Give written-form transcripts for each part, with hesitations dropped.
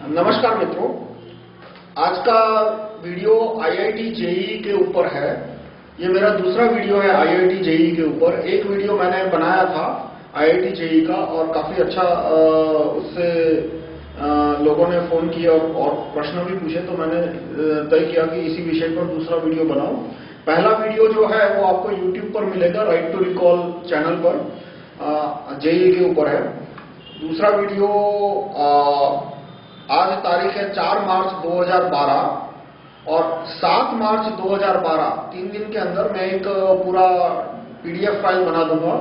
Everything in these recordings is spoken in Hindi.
नमस्कार मित्रों, आज का वीडियो आईआईटी जेईई के ऊपर है। ये मेरा दूसरा वीडियो है आईआईटी जेईई के ऊपर। एक वीडियो मैंने बनाया था आईआईटी जेईई का और काफी अच्छा उससे लोगों ने फोन किया और प्रश्न भी पूछे, तो मैंने तय किया कि इसी विषय पर दूसरा वीडियो बनाऊं। पहला वीडियो जो है वो आपको यूट्यूब पर मिलेगा, राइट टू रिकॉल चैनल पर जेईई के ऊपर है। दूसरा वीडियो आज तारीख है 4 मार्च 2012 और 7 मार्च 2012, 3 दिन के अंदर मैं एक पूरा पीडीएफ फाइल बना दूंगा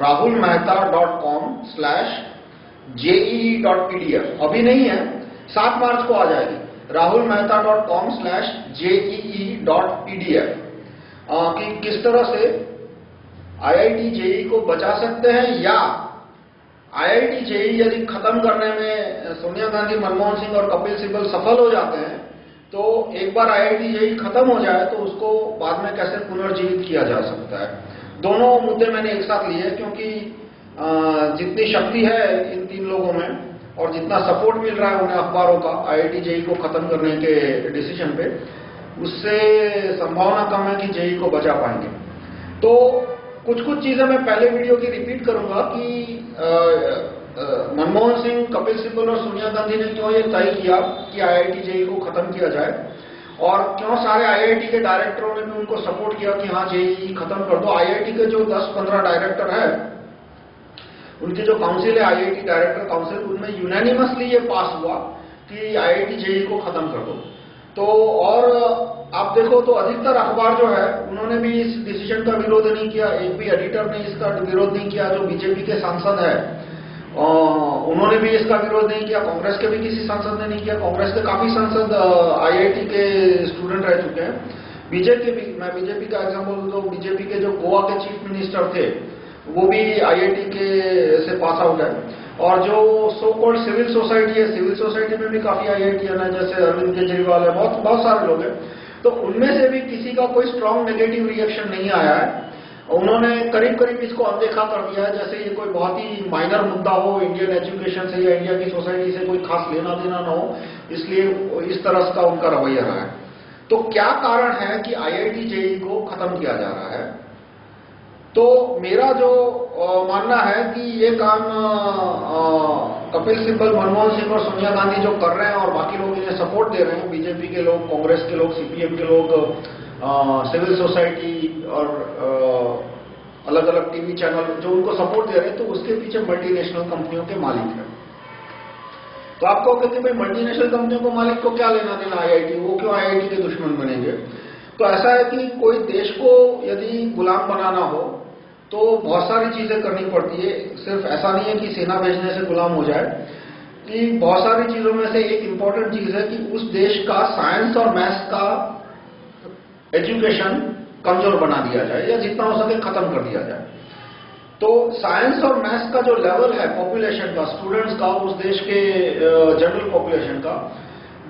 rahulmehta.com/jee.pdf। अभी नहीं है, 7 मार्च को आ जाएगी। rahulmehta.com/jee.pdf कि किस तरह से आईआईटी जेईई को बचा सकते हैं, या आईआईटी जेईई यदि खत्म करने में सोनिया गांधी, मनमोहन सिंह और कपिल सिब्बल सफल हो जाते हैं, तो एक बार आईआईटी जेईई खत्म हो जाए तो उसको बाद में कैसे पुनर्जीवित किया जा सकता है। दोनों मुद्दे मैंने एक साथ लिए क्योंकि जितनी शक्ति है इन तीन लोगों में और जितना सपोर्ट मिल रहा है उन्हें अखबारों का आईआईटी जेईई को खत्म करने के डिसीजन पे, उससे संभावना कम है कि जेईई को बचा पाएंगे। तो कुछ चीजें मैं पहले वीडियो की रिपीट करूंगा कि मनमोहन सिंह, कपिल सिब्बल और सोनिया गांधी ने क्यों ये तय किया कि आईआईटी जेईई को खत्म किया जाए, और क्यों सारे आईआईटी के डायरेक्टरों ने भी उनको सपोर्ट किया कि हाँ जेईई खत्म कर दो। आईआईटी के जो 10-15 डायरेक्टर है, उनकी जो काउंसिल है आईआईटी डायरेक्टर काउंसिल, उनमें यूनानिमसली ये पास हुआ कि आईआईटी जेईई को खत्म कर दो। तो और आप देखो तो अधिकतर अखबार जो है उन्होंने भी इस डिसीजन का विरोध नहीं किया, एक भी एडिटर ने इसका विरोध नहीं किया। जो बीजेपी के सांसद है उन्होंने भी इसका विरोध नहीं किया, कांग्रेस के भी किसी सांसद ने नहीं किया। कांग्रेस के काफी सांसद आईआईटी के स्टूडेंट रह चुके हैं। मैं बीजेपी का एग्जाम्पल दो, बीजेपी के जो गोवा के चीफ मिनिस्टर थे वो भी आईआईटी के से पास आउट है। और जो सो कॉल्ड सिविल सोसाइटी है, सिविल सोसाइटी में भी काफी आईआईटीएन है, जैसे अरविंद केजरीवाल है, बहुत सारे लोग हैं। तो उनमें से भी किसी का कोई स्ट्रांग नेगेटिव रिएक्शन नहीं आया है। उन्होंने करीब इसको अनदेखा कर दिया है, जैसे ये कोई बहुत ही माइनर मुद्दा हो, इंडियन एजुकेशन से या इंडिया की सोसाइटी से कोई खास लेना देना ना हो, इसलिए इस तरह का उनका रवैया रहा है। तो क्या कारण है कि आईआईटी जेईई को खत्म किया जा रहा है? तो मेरा जो मानना है कि ये काम कपिल सिब्बल, मनमोहन सिंह और सोनिया गांधी जो कर रहे हैं और बाकी लोग इन्हें सपोर्ट दे रहे हैं, बीजेपी के लोग, कांग्रेस के लोग, सीपीएम के लोग, सिविल सोसाइटी और अलग अलग टीवी चैनल जो उनको सपोर्ट दे रहे हैं, तो उसके पीछे मल्टीनेशनल कंपनियों के मालिक हैं। तो आप कहोगे कि भाई मल्टीनेशनल कंपनियों को मालिक को क्या लेना देना आईआईटी, वो क्यों आईआईटी के दुश्मन बनेंगे? तो ऐसा है कि कोई देश को यदि गुलाम बनाना हो तो बहुत सारी चीजें करनी पड़ती है। सिर्फ ऐसा नहीं है कि सेना भेजने से गुलाम हो जाए, कि बहुत सारी चीजों में से एक इंपॉर्टेंट चीज है कि उस देश का साइंस और मैथ्स का एजुकेशन कमजोर बना दिया जाए या जितना हो सके खत्म कर दिया जाए। तो साइंस और मैथ्स का जो लेवल है पॉपुलेशन का, स्टूडेंट्स का, उस देश के जनरल पॉपुलेशन का,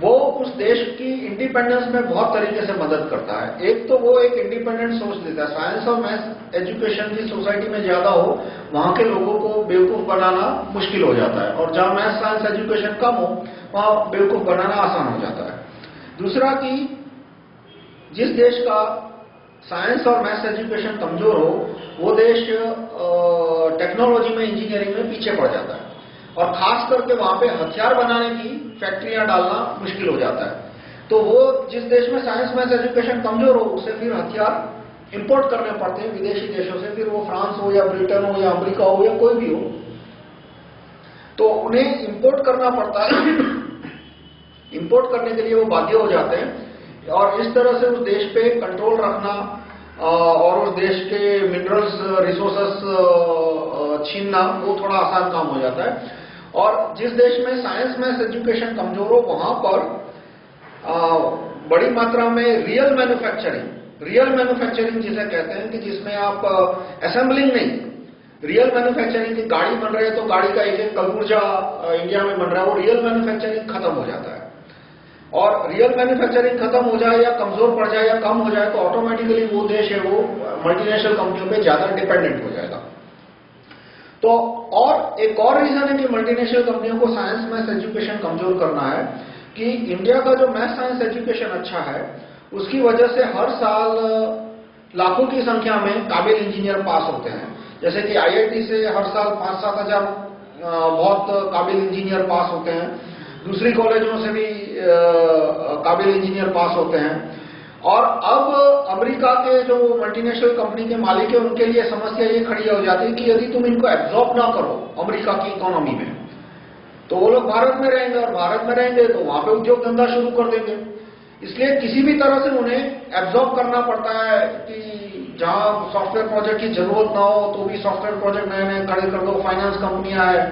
वो उस देश की इंडिपेंडेंस में बहुत तरीके से मदद करता है। एक तो वो एक इंडिपेंडेंट सोच देता है। साइंस और मैथ्स एजुकेशन की सोसाइटी में ज्यादा हो, वहां के लोगों को बेवकूफ बनाना मुश्किल हो जाता है, और जहां मैथ्स साइंस एजुकेशन कम हो वहां बेवकूफ बनाना आसान हो जाता है। दूसरा कि जिस देश का साइंस और मैथ्स एजुकेशन कमजोर हो, वो देश टेक्नोलॉजी में, इंजीनियरिंग में पीछे पड़ जाता है, और खास करके वहां पे हथियार बनाने की फैक्ट्रियां डालना मुश्किल हो जाता है। तो वो जिस देश में साइंस मैथ्स एजुकेशन कमजोर हो, उसे फिर हथियार इंपोर्ट करने पड़ते हैं विदेशी देशों से, फिर वो फ्रांस हो या ब्रिटेन हो या अमेरिका हो या कोई भी हो, तो उन्हें इंपोर्ट करना पड़ता है। इंपोर्ट करने के लिए वो बाध्य हो जाते हैं, और इस तरह से उस देश पे कंट्रोल रखना और उस देश के मिनरल्स, रिसोर्सेस छीनना, वो थोड़ा आसान काम हो जाता है। और जिस देश में साइंस मैथ्स एजुकेशन कमजोर हो, वहां पर बड़ी मात्रा में रियल मैन्युफैक्चरिंग जिसे कहते हैं, कि जिसमें आप असेंबलिंग नहीं, रियल मैन्युफैक्चरिंग की गाड़ी बन रही है तो गाड़ी का एक कलपुर्जा इंडिया में बन रहा है, वो रियल मैन्युफैक्चरिंग खत्म हो जाता है। और रियल मैन्युफैक्चरिंग खत्म हो जाए या कमजोर पड़ जाए या कम हो जाए, तो ऑटोमेटिकली वो देश है वो मल्टीनेशनल कंपनियों पे ज्यादा डिपेंडेंट हो जाएगा। तो और एक और रीजन है कि मल्टीनेशनल कंपनियों को साइंस मैथ्स एजुकेशन कमजोर करना है कि इंडिया का जो मैथ साइंस एजुकेशन अच्छा है, उसकी वजह से हर साल लाखों की संख्या में काबिल इंजीनियर पास होते हैं। जैसे कि आईआईटी से हर साल 5-7 हजार बहुत काबिल इंजीनियर पास होते हैं, दूसरी कॉलेजों से भी काबिल इंजीनियर पास होते हैं। और अब अमेरिका के जो मल्टीनेशनल कंपनी के मालिक है, उनके लिए समस्या ये खड़ी हो जाती है कि यदि तुम इनको एब्जॉर्ब ना करो अमेरिका की इकोनॉमी में, तो वो लोग भारत में रहेंगे, और भारत में रहेंगे तो वहां पे उद्योग धंधा शुरू कर देंगे। इसलिए किसी भी तरह से उन्हें एब्जॉर्ब करना पड़ता है कि जहां सॉफ्टवेयर प्रोजेक्ट की जरूरत ना हो तो भी सॉफ्टवेयर प्रोजेक्ट नए नए खड़े कर दो। फाइनेंस कंपनियां हैं,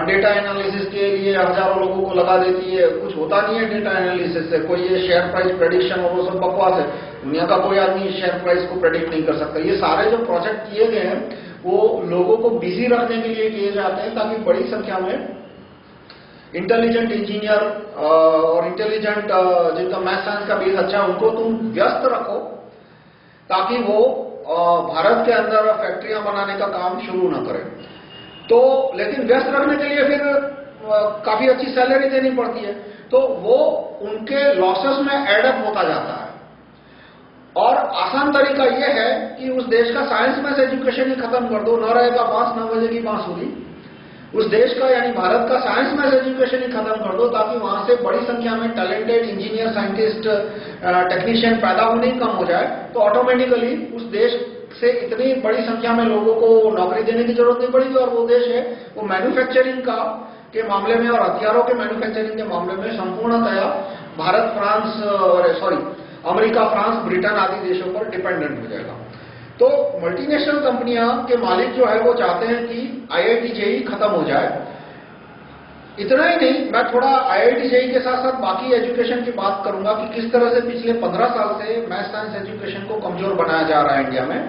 डेटा एनालिसिस के लिए हजारों लोगों को लगा देती है, कुछ होता नहीं है डेटा एनालिसिस से। कोई ये शेयर प्राइस प्रेडिक्शन और वो सब बकवास है, दुनिया का कोई आदमी शेयर प्राइस को प्रेडिक्ट नहीं कर सकता। ये सारे जो प्रोजेक्ट किए गए हैं वो लोगों को बिजी रखने के लिए किए जाते हैं, ताकि बड़ी संख्या में इंटेलिजेंट इंजीनियर और इंटेलिजेंट जिनका मैथ साइंस का बेस अच्छा है, उनको तुम व्यस्त रखो, ताकि वो भारत के अंदर फैक्ट्रियां बनाने का काम शुरू न करें। तो लेकिन व्यस्त रखने के लिए फिर काफी अच्छी सैलरी देनी पड़ती है, तो वो उनके लॉसेस में एडअप होता जाता है। और आसान तरीका ये है कि उस देश का साइंस मैथ्स एजुकेशन ही खत्म कर दो, न रहेगा बांस न बजेगी बांसुरी। उस देश का यानी भारत का साइंस मैथ्स एजुकेशन ही खत्म कर दो, ताकि वहां से बड़ी संख्या में टैलेंटेड इंजीनियर, साइंटिस्ट, टेक्नीशियन पैदा होने ही कम हो जाए, तो ऑटोमेटिकली उस देश से इतनी बड़ी संख्या में लोगों को नौकरी देने की जरूरत नहीं पड़ेगी। और वो देश है वो मैन्युफैक्चरिंग का के मामले में और हथियारों के मैन्युफैक्चरिंग के मामले में संपूर्णतया भारत, अमेरिका, फ्रांस, ब्रिटेन आदि देशों पर डिपेंडेंट हो जाएगा। तो मल्टीनेशनल कंपनियां के मालिक जो है वो चाहते हैं कि आईआईटी जेईई खत्म हो जाए। इतना ही नहीं, मैं थोड़ा आईआईटी जेईई के साथ साथ बाकी एजुकेशन की बात करूंगा कि किस तरह से पिछले 15 साल से मैथ साइंस एजुकेशन को कमजोर बनाया जा रहा है इंडिया में,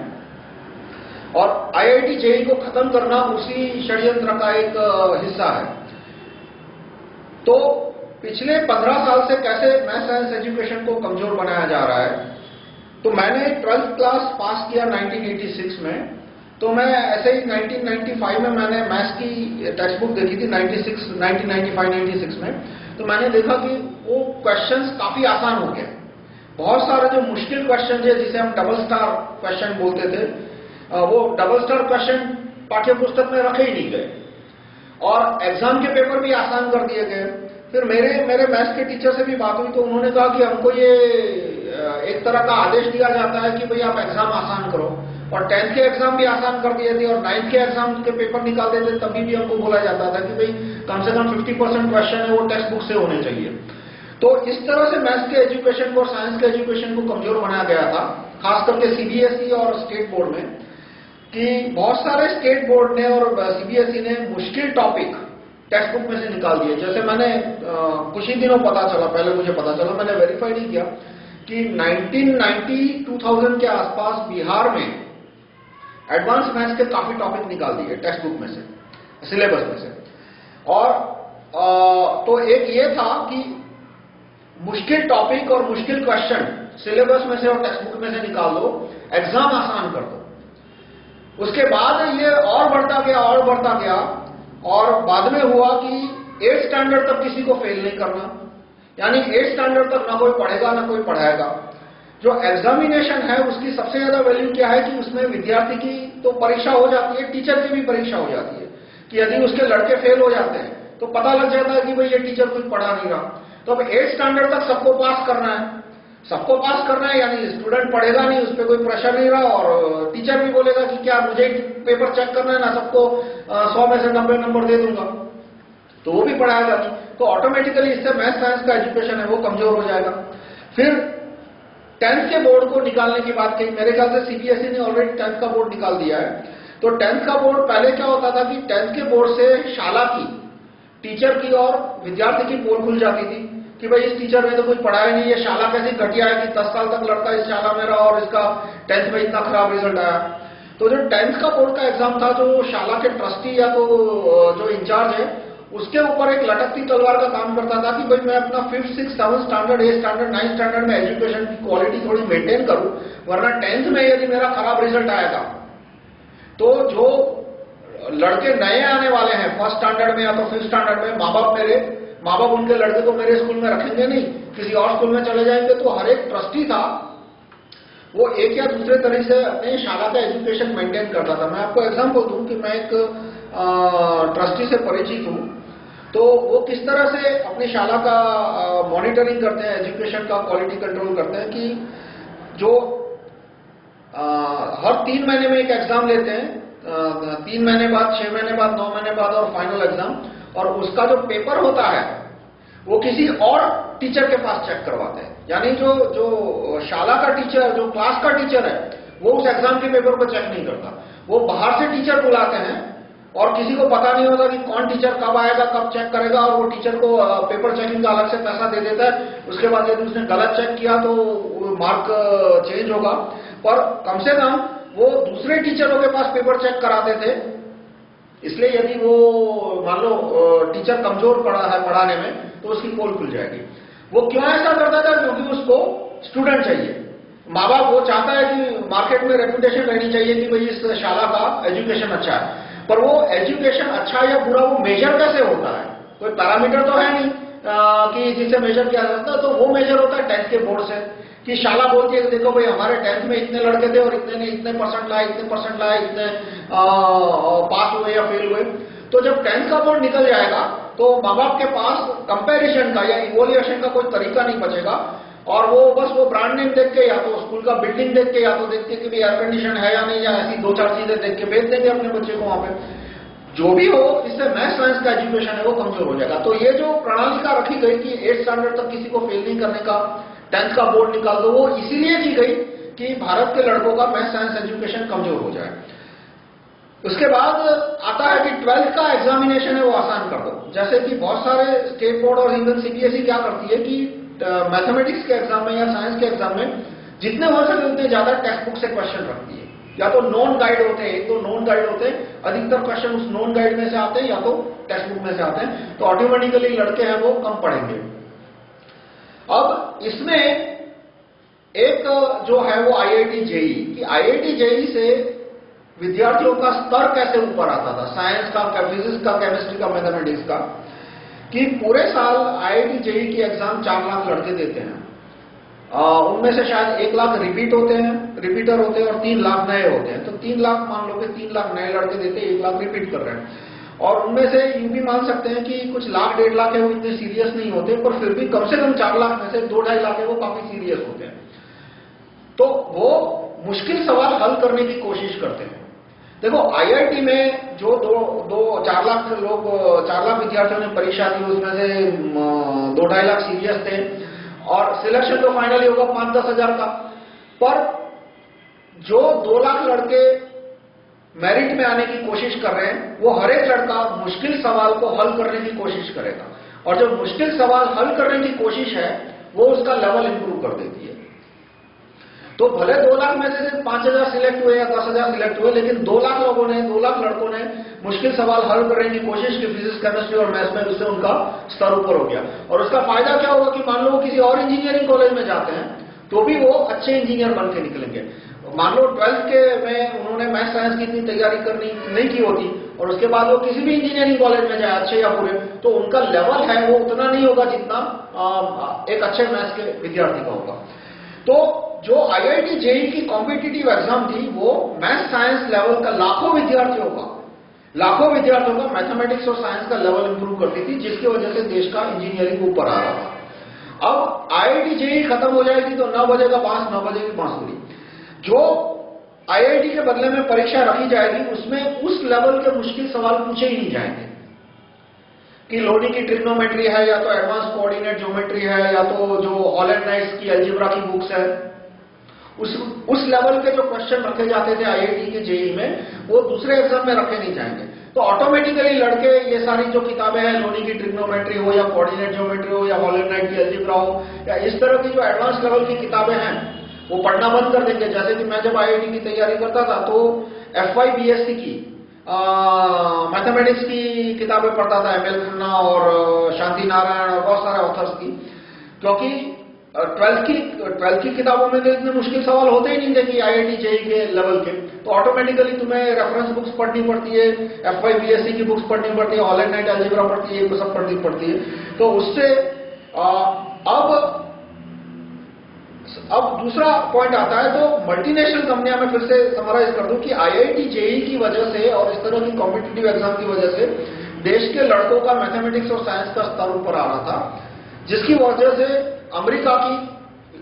और आईआईटी जेईई को खत्म करना उसी षड्यंत्र का एक हिस्सा है। तो पिछले 15 साल से कैसे मैथ साइंस एजुकेशन को कमजोर बनाया जा रहा है, तो मैंने 12th क्लास पास किया 1986 में। तो मैं ऐसे ही 1995 में मैंने मैथ्स की टेक्स्ट बुक देखी थी 1995-96 में। तो मैंने देखा कि वो क्वेश्चंस काफी आसान हो गए। बहुत सारे जो मुश्किल क्वेश्चन है, जिसे हम डबल स्टार क्वेश्चन बोलते थे, वो डबल स्टार क्वेश्चन पाठ्य पुस्तक में रखे ही नहीं गए, और एग्जाम के पेपर भी आसान कर दिए गए। फिर मेरे मैथ्स के टीचर से भी बात हुई, तो उन्होंने कहा कि हमको ये एक तरह का आदेश दिया जाता है कि भाई आप एग्जाम आसान करो, और 10th के एग्जाम भी आसान कर दिए थे, और 9th के एग्जाम के पेपर निकाल देते, तभी भी हमको बोला जाता था कि भाई कम से कम 50% क्वेश्चन है वो टेक्स्ट बुक से होने चाहिए। तो इस तरह से मैथ्स के एजुकेशन को और साइंस के एजुकेशन को कमजोर बनाया गया था, खास करके सीबीएसई और स्टेट बोर्ड में, कि बहुत सारे स्टेट बोर्ड ने और सीबीएसई ने मुश्किल टॉपिक टेक्स्ट बुक में से निकाल दिए। जैसे मैंने कुछ ही दिनों पहले मुझे पता चला, मैंने वेरीफाई नहीं किया, कि 1990-2000 के आसपास बिहार में एडवांस मैथ्स के काफी टॉपिक निकाल दिए टेक्स्ट बुक में से, सिलेबस में से। और तो एक ये था कि मुश्किल टॉपिक और मुश्किल क्वेश्चन सिलेबस में से और टेक्स्ट बुक में से निकाल दो, एग्जाम आसान कर दो। उसके बाद ये और बढ़ता गया, और बाद में हुआ कि 8th स्टैंडर्ड तक किसी को फेल नहीं करना, यानी 8th स्टैंडर्ड तक ना कोई पढ़ेगा ना कोई पढ़ाएगा। जो एग्जामिनेशन है उसकी सबसे ज्यादा वैल्यू क्या है कि उसमें विद्यार्थी की तो परीक्षा हो जाती है, टीचर की भी परीक्षा हो जाती है, कि यदि उसके लड़के फेल हो जाते हैं तो पता लग जाता है कि भाई ये टीचर कुछ पढ़ा नहीं रहा। तो अब 8th स्टैंडर्ड तक सबको पास करना है, यानी स्टूडेंट पढ़ेगा नहीं, उस पर कोई प्रेशर नहीं रहा, और टीचर भी बोलेगा कि क्या मुझे पेपर चेक करना है ना, सबको 100 में से 90 नंबर दे दूंगा, तो वो भी पढ़ाएगा नहीं। तो ऑटोमेटिकली इससे मैथ साइंस का एजुकेशन है वो कमजोर हो जाएगा। फिर 10th के बोर्ड को निकालने की बात कही, मेरे ख्याल से सीबीएसई ने ऑलरेडी 10th का बोर्ड निकाल दिया है। तो 10th का बोर्ड पहले क्या होता था कि 10th के बोर्ड से शाला की, टीचर की और विद्यार्थी की पोल खुल जाती थी कि भाई इस टीचर ने तो कुछ पढ़ाया नहीं, ये शाला कैसी घटिया है कि 10 साल तक लड़का इस शाला में रहा और इसका 10th में इतना खराब रिजल्ट आया। तो जो 10th का बोर्ड का एग्जाम था, जो शाला के ट्रस्टी या तो जो इंचार्ज है उसके ऊपर एक लटकती तलवार का काम करता था कि भाई मैं अपना 5th, 6th, 7th standard, 8th standard, 9th standard में एजुकेशन की क्वालिटी थोड़ी मेंटेन करूं, वरना 10th में यदि मेरा खराब रिजल्ट आएगा तो जो लड़के नए आने वाले हैं फर्स्ट स्टैंडर्ड में या तो फिफ्थ स्टैंडर्ड में, माँ बाप उनके लड़के को मेरे स्कूल में रखेंगे नहीं, किसी और स्कूल में चले जाएंगे। तो हर एक ट्रस्टी था वो एक या दूसरे तरीके से अपने शाला का एजुकेशन मेंटेन करता था। मैं आपको एग्जांपल दूं कि मैं एक ट्रस्टी से परिचित हूं, तो वो किस तरह से अपनी शाला का मॉनिटरिंग करते हैं, एजुकेशन का क्वालिटी कंट्रोल करते हैं कि जो हर 3 महीने में एक एग्जाम लेते हैं, 3 महीने बाद, 6 महीने बाद, 9 महीने बाद और फाइनल एग्जाम, और उसका जो पेपर होता है वो किसी और टीचर के पास चेक करवाते हैं। यानी जो शाला का टीचर, जो क्लास का टीचर है, वो उस एग्जाम के पेपर को चेक नहीं करता। वो बाहर से टीचर बुलाते हैं और किसी को पता नहीं होता कि कौन टीचर कब आएगा, कब चेक करेगा, और वो टीचर को पेपर चेकिंग का अलग से पैसा दे देता है। उसके बाद यदि उसने गलत चेक किया तो मार्क चेंज होगा। पर कम से कम वो दूसरे टीचरों के पास पेपर चेक कराते थे, इसलिए यदि वो मान लो टीचर कमजोर पड़ा है पढ़ाने में तो उसकी पोल खुल जाएगी। वो क्यों ऐसा करता था? क्योंकि उसको स्टूडेंट चाहिए। माँ बाप वो चाहता है कि मार्केट में रेपुटेशन रहनी चाहिए कि भाई इस शाला का एजुकेशन अच्छा है। पर वो एजुकेशन अच्छा या बुरा वो मेजर कैसे होता है? कोई पैरामीटर तो है नहीं कि जिससे मेजर किया जाता है। तो वो मेजर होता है 10th के बोर्ड से, कि शाला बोलती है कि देखो भाई हमारे 10th में इतने लड़के थे और इतने ने इतने परसेंट लाए, इतने परसेंट लाए, इतने पास हुए या फेल हुए। तो जब 10th का बोर्ड निकल जाएगा तो माँ बाप के पास कंपैरिजन का या इवोल्यूशन का कोई तरीका नहीं बचेगा, और वो बस वो ब्रांड नेम देख के या तो स्कूल का बिल्डिंग देख के या तो देख के कि एयर कंडीशन है या नहीं, या ऐसी 2-4 चीजें देख के भेज देंगे अपने बच्चे को वहां पे। जो भी हो, इससे मैथ साइंस का एजुकेशन है वो कमजोर हो जाएगा। तो ये जो प्रणालिका रखी गई कि 8th स्टैंडर्ड तक किसी को फेल नहीं करने का, 10th का बोर्ड निकाल दो, वो इसीलिए की गई कि भारत के लड़कों का मैथ साइंस एजुकेशन कमजोर हो जाए। उसके बाद आता है कि 12th का एग्जामिनेशन है वो आसान कर दो। जैसे कि बहुत सारे स्टेट बोर्ड और इवन सीबीएसई क्या करती है कि मैथमेटिक्स के एग्जाम में या साइंस के एग्जाम में जितने हो सके उतने ज्यादा टेक्स्ट बुक से क्वेश्चन रखती है। या तो नॉन गाइड होते हैं, 1-2 नॉन गाइड होते हैं, अधिकतर क्वेश्चन उस नॉन गाइड में से आते हैं या तो टेक्स्ट बुक में से आते हैं, तो ऑटोमेटिकली लड़के हैं वो कम पढ़ेंगे। अब इसमें एक जो है वो आईआईटी जेईई, कि आईआईटी जेईई से विद्यार्थियों का स्तर कैसे ऊपर आता था, साइंस का, फिजिक्स का, केमिस्ट्री का, मैथमेटिक्स का, कि पूरे साल आईआईटी जेईई की एग्जाम 4 लाख लड़के देते हैं। उनमें से शायद 1 लाख रिपीटर होते हैं और 3 लाख नए होते हैं। तो 3 लाख मान लो कि 3 लाख नए लड़के देते हैं, 1 लाख रिपीट कर रहे हैं। और उनमें से यूं भी मान सकते हैं कि कुछ लाख 1.5 लाख है वो इतने सीरियस नहीं होते, पर फिर भी कम से कम 4 लाख में से 2-2.5 लाख है वो काफी सीरियस होते हैं। तो वो मुश्किल सवाल हल करने की कोशिश करते हैं। देखो आईआईटी में जो 4 लाख लोग, 4 लाख विद्यार्थियों ने परीक्षा दी, उसमें से 2-2.5 लाख सीरियस थे, और सिलेक्शन तो फाइनली होगा 5-10 हजार का। पर जो 2 लाख लड़के मेरिट में आने की कोशिश कर रहे हैं, वो हर एक लड़का मुश्किल सवाल को हल करने की कोशिश करेगा, और जो मुश्किल सवाल हल करने की कोशिश है वो उसका लेवल इंप्रूव कर देती है। तो भले 2 लाख में से सिर्फ 5,000 सिलेक्ट हुए या 10,000 सिलेक्ट हुए, लेकिन 2 लाख लोगों ने, 2 लाख लड़कों ने मुश्किल सवाल हल करने की कोशिश की फिजिक्स, केमिस्ट्री और मैथ्स में, उससे उनका स्तर ऊपर हो गया। और उसका फायदा क्या होगा कि मान लो किसी और इंजीनियरिंग कॉलेज में जाते हैं तो भी वो अच्छे इंजीनियर बन के निकलेंगे। मान लो 12th के में उन्होंने मैथ साइंस की इतनी तैयारी करनी नहीं की होती और उसके बाद वो किसी भी इंजीनियरिंग कॉलेज में जाए, अच्छे या बुरे, तो उनका लेवल है वो उतना नहीं होगा जितना एक अच्छे मैथ्स के विद्यार्थी का होगा। तो जो आईआईटी जेईई की कॉम्पिटिटिव एग्जाम थी वो मैथ साइंस लेवल का लाखों विद्यार्थियों का मैथमेटिक्स और साइंस का लेवल इंप्रूव करती थी, जिसकी वजह से देश का इंजीनियरिंग ऊपर आ रहा था। अब आईआईटी जेईई खत्म हो जाएगी तो न बजेगा बांस, न बजेगी बांसुरी। जो आईआईटी के बदले में परीक्षा रखी जाएगी उसमें उस लेवल के मुश्किल सवाल पूछे ही नहीं जाएंगे कि लोनी की ट्रिग्नोमेट्री है, या तो एडवांस कोऑर्डिनेट ज्योमेट्री है, या तो जो हॉल एंड नाइट्स की अलजेब्रा की बुक्स है, उस लेवल के जो क्वेश्चन रखे जाते थे आईआईटी के जेईई में, वो दूसरे एग्जाम में रखे नहीं जाएंगे। तो ऑटोमेटिकली लड़के ये सारी जो किताबें हैं, लोनी की ट्रिग्नोमेट्री हो या कोऑर्डिनेट ज्योमेट्री हो या हॉल एंड नाइट की अलजेब्रा हो या इस तरह की जो एडवांस लेवल की किताबें हैं वो पढ़ना बंद कर देंगे। जैसे कि मैं जब आईआईटी की तैयारी करता था तो FY BSc की मैथमेटिक्स की किताबें पढ़ता था, ML खन्ना और शांति नारायण और बहुत सारे ऑथर्स की, क्योंकि ट्वेल्थ की किताबों में तो इतने मुश्किल सवाल होते ही नहीं थे कि आईआईटी जेईई के लेवल के, तो ऑटोमेटिकली तुम्हें रेफरेंस बुक्स पढ़नी पड़ती है, एफवाई बीएससी की बुक्स पढ़नी पड़ती है, ऑल एंड नाइट अलजेब्रा पढ़ती है, ये सब पढ़नी पड़ती है। तो उससे अब दूसरा पॉइंट आता है, तो मल्टीनेशनल कंपनियां, मैं फिर से समराइज कर दूं कि आईआईटी जेईई की वजह से और इस तरह की कॉम्पिटिटिव एग्जाम की वजह से देश के लड़कों का मैथमेटिक्स और साइंस का स्तर ऊपर आ रहा था, जिसकी वजह से अमेरिका की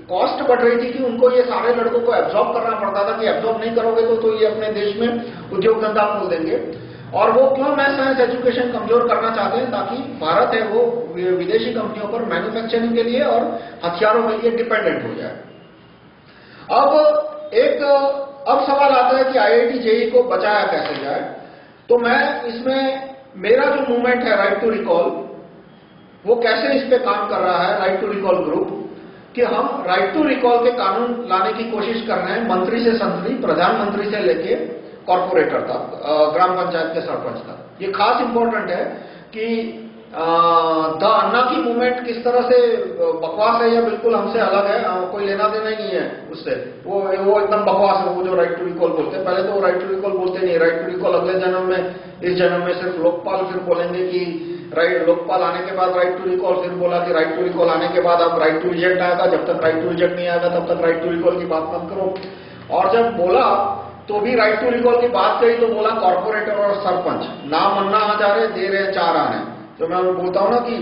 कॉस्ट बढ़ रही थी कि उनको ये सारे लड़कों को एब्जॉर्ब करना पड़ता था कि एब्जॉर्ब नहीं करोगे तो ये अपने देश में उद्योग धंधा खोल देंगे। और वो क्यों मैथ साइंस एजुकेशन कमजोर करना चाहते हैं, ताकि भारत है वो विदेशी कंपनियों पर मैन्युफैक्चरिंग के लिए और हथियारों के लिए डिपेंडेंट हो जाए। अब सवाल आता है कि आईआईटी जेईई को बचाया कैसे जाए। तो मैं इसमें मेरा जो मूवमेंट है राइट टू रिकॉल, वो कैसे इस पे काम कर रहा है, राइट टू रिकॉल ग्रुप, कि हम राइट टू रिकॉल के कानून लाने की कोशिश कर रहे हैं, मंत्री से संतरी, प्रधानमंत्री से लेके कॉर्पोरेटर तक, ग्राम पंचायत के सरपंच तक। ये खास इंपॉर्टेंट है कि द अन्ना की मूवमेंट किस तरह से बकवास है या बिल्कुल हमसे अलग है, कोई लेना देना ही नहीं है उससे, वो एकदम बकवास है वो जो राइट टू रिकॉल बोलते हैं। पहले तो वो राइट टू रिकॉल बोलते नहीं, राइट टू रिकॉल अगले जन्म में, इस जन्म में सिर्फ लोकपाल, फिर बोलेंगे कि लोकपाल आने के बाद राइट टू रिकॉल, फिर बोला कि राइट टू रिकॉल आने के बाद अब राइट टू रिजेक्ट आएगा, जब तक राइट टू रिजेक्ट नहीं आएगा तब तक राइट टू रिकॉल की बात मत करो। और जब बोला तो भी राइट टू रिकॉल की बात कही तो बोला कॉर्पोरेटर और सरपंच, नाम अन्ना आ जा रहे, दे रहे 4 आने। तो मैं बोलता हूं ना कि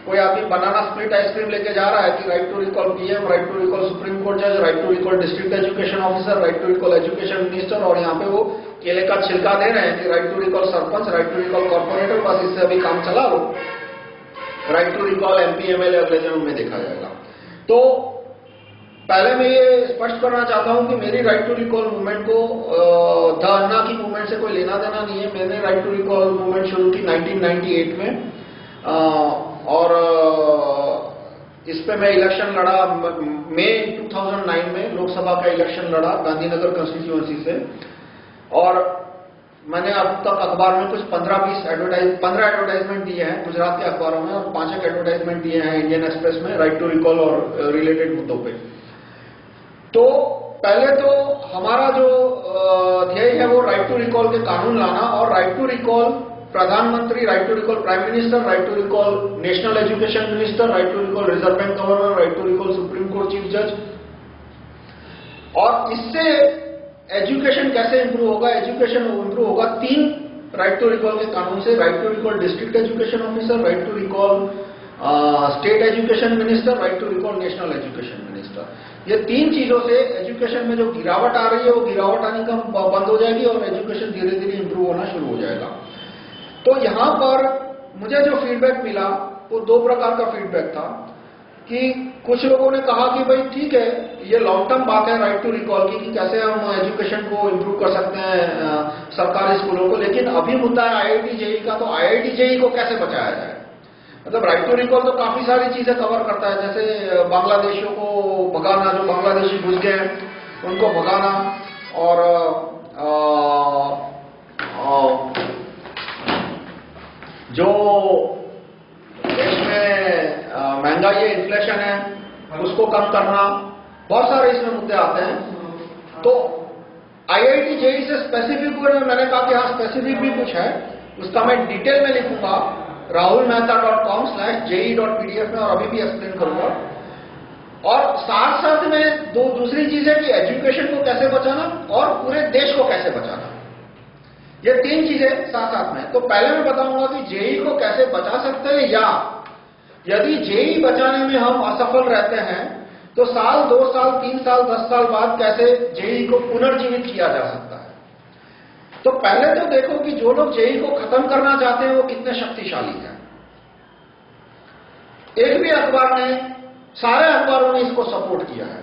कोई आदमी बनाना स्प्लिट आइसक्रीम लेके जा रहा है कि right to recall PM, right to recall supreme court जज, right to recall district education officer, right to recall education minister, और यहाँ पे वो केले का छिलका दे रहे हैं कि right to recall sarpanch, right to recall corporator, बस इससे अभी काम चला लो, right to recall MP MLA अगले जन्म में देखा जाएगा। तो पहले मैं ये स्पष्ट करना चाहता हूं कि मेरी राइट टू रिकॉल मूवमेंट को द अन्ना की मूवमेंट से कोई लेना देना नहीं है। मैंने राइट टू रिकॉल मूवमेंट शुरू की 1998 में, और इस पे मैं इलेक्शन लड़ा, मई 2009 में लोकसभा का इलेक्शन लड़ा गांधीनगर कंस्टिट्यूएंसी से, और मैंने अब तक अखबार में कुछ 15 एडवर्टाइजमेंट दिए हैं गुजरात के अखबारों में, और 5 एडवर्टाइजमेंट दिए हैं इंडियन एक्सप्रेस में राइट टू रिकॉल और रिलेटेड मुद्दों पे। तो पहले तो हमारा जो ध्येय है वो राइट टू रिकॉल के कानून लाना, और राइट टू रिकॉल प्रधानमंत्री, right to recall prime minister, right to recall national education minister, right to recall reserve bank governor, right to recall supreme court chief जज। और इससे एजुकेशन कैसे इंप्रूव होगा? एजुकेशन इंप्रूव होगा 3 राइट टू रिकॉल के कानून से, right to recall district education officer, right to recall state education minister, right to recall national education minister. ये 3 चीजों से एजुकेशन में जो गिरावट आ रही है वो गिरावट आने का बंद हो जाएगी और एजुकेशन धीरे धीरे इंप्रूव होना शुरू हो जाएगा। तो यहां पर मुझे जो फीडबैक मिला वो 2 प्रकार का फीडबैक था, कि कुछ लोगों ने कहा कि भाई ठीक है, ये लॉन्ग टर्म बात है राइट टू रिकॉल की, कि कैसे हम एजुकेशन को इंप्रूव कर सकते हैं सरकारी स्कूलों को, लेकिन अभी मुद्दा है आईआईटी जेईई का, तो आईआईटी जेईई को कैसे बचाया जाए? मतलब राइट टू रिकॉल तो काफी सारी चीजें कवर करता है, जैसे बांग्लादेशियों को भगाना, जो बांग्लादेशी घुस गए हैं उनको भगाना, और जो देश में महंगाई है, इन्फ्लेशन है, उसको कम करना, बहुत सारे इसमें मुद्दे आते हैं। तो आईआईटी जेईई से स्पेसिफिक मैंने कहा कि हाँ स्पेसिफिक भी कुछ है, उसका मैं डिटेल में लिखूंगा rahulmehta.com/jee.pdf में, और अभी भी एक्सप्लेन करूंगा। और साथ साथ में दूसरी चीज है कि एजुकेशन को कैसे बचाना और पूरे देश को कैसे बचाना, ये 3 चीजें साथ साथ में। तो पहले मैं बताऊंगा कि जेईई को कैसे बचा सकते हैं, या यदि जेईई बचाने में हम असफल रहते हैं तो साल, 2 साल, 3 साल, 10 साल बाद कैसे जेईई को पुनर्जीवित किया जा सकता है। तो पहले तो देखो कि जो लोग जेईई को खत्म करना चाहते हैं वो कितने शक्तिशाली हैं। एक भी अखबार ने, सारे अखबारों ने इसको सपोर्ट किया है।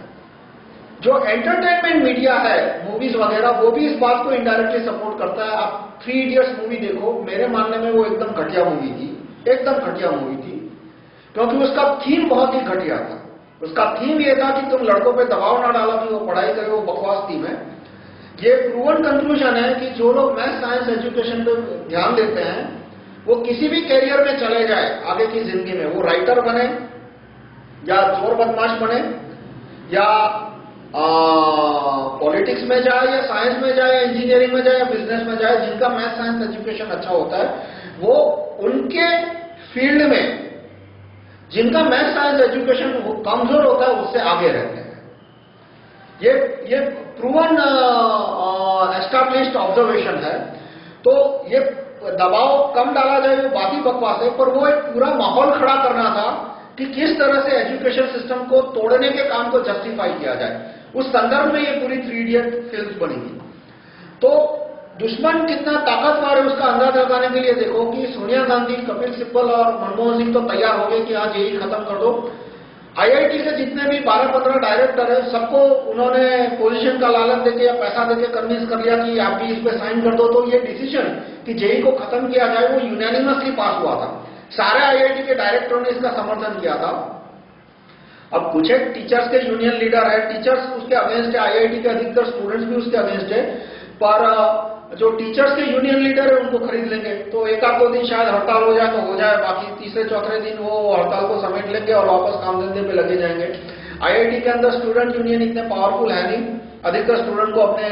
जो एंटरटेनमेंट मीडिया है, मूवीज वगैरह, वो भी इस बात को इनडायरेक्टली सपोर्ट करता है। आप 3 इडियट्स मूवी देखो, मेरे मानने में वो एकदम घटिया मूवी थी, एकदम घटिया मूवी थी, क्योंकि उसका थीम बहुत ही घटिया था। उसका थीम ये था कि तुम लड़कों पे दबाव ना डालो कि वो पढ़ाई करें, वो बकवास थीम है। ये प्रूवन कंक्लूजन है कि जो लोग मैथ साइंस एजुकेशन पे ध्यान देते हैं वो किसी भी कैरियर में चले जाए आगे की जिंदगी में, वो राइटर बने, या चोर बदमाश बने, या पॉलिटिक्स में जाए, या साइंस में जाए, या इंजीनियरिंग में जाए, या बिजनेस में जाए, जिनका मैथ साइंस एजुकेशन अच्छा होता है, वो उनके फील्ड में जिनका मैथ साइंस एजुकेशन कमजोर होता है उससे आगे रहते हैं। ये प्रूवन एस्टैब्लिश्ड ऑब्जर्वेशन है। तो ये दबाव कम डाला जाए वो बात ही बकवास है, पर वो एक पूरा माहौल खड़ा करना था कि किस तरह से एजुकेशन सिस्टम को तोड़ने के काम को जस्टिफाई किया जाए। उस संदर्भ में ये पूरी 3 इडियट फिल्म्स बनी थी। तो दुश्मन कितना ताकतवर है उसका अंदाज लगाने के लिए देखो कि सोनिया गांधी, कपिल सिब्बल और मनमोहन सिंह तो तैयार हो गए कि आज यही खत्म कर दो। आईआईटी के जितने भी 12-15 डायरेक्टर है, सबको उन्होंने पोजीशन का लालच देके या पैसा देके कन्विंस कर लिया कि आप भी इस पे साइन कर दो। तो ये डिसीजन कि जेई को खत्म किया जाए वो यूनानिमसली पास हुआ था। सारे आईआईटी के डायरेक्टरों ने इसका समर्थन किया था। अब कुछ एक टीचर्स के यूनियन लीडर है, टीचर्स उसके अगेंस्ट है, आईआईटी के अधिकतर स्टूडेंट्स भी उसके अगेंस्ट है, पर जो टीचर्स के यूनियन लीडर है उनको खरीद लेंगे। तो एक आध 2 दिन शायद हड़ताल हो जाए तो हो जाए, बाकी तीसरे चौथे दिन वो हड़ताल को समेट लेंगे और वापस काम धंधे पे लगे जाएंगे। आईआईटी के अंदर स्टूडेंट यूनियन इतने पावरफुल है नहीं, अधिकतर स्टूडेंट को अपने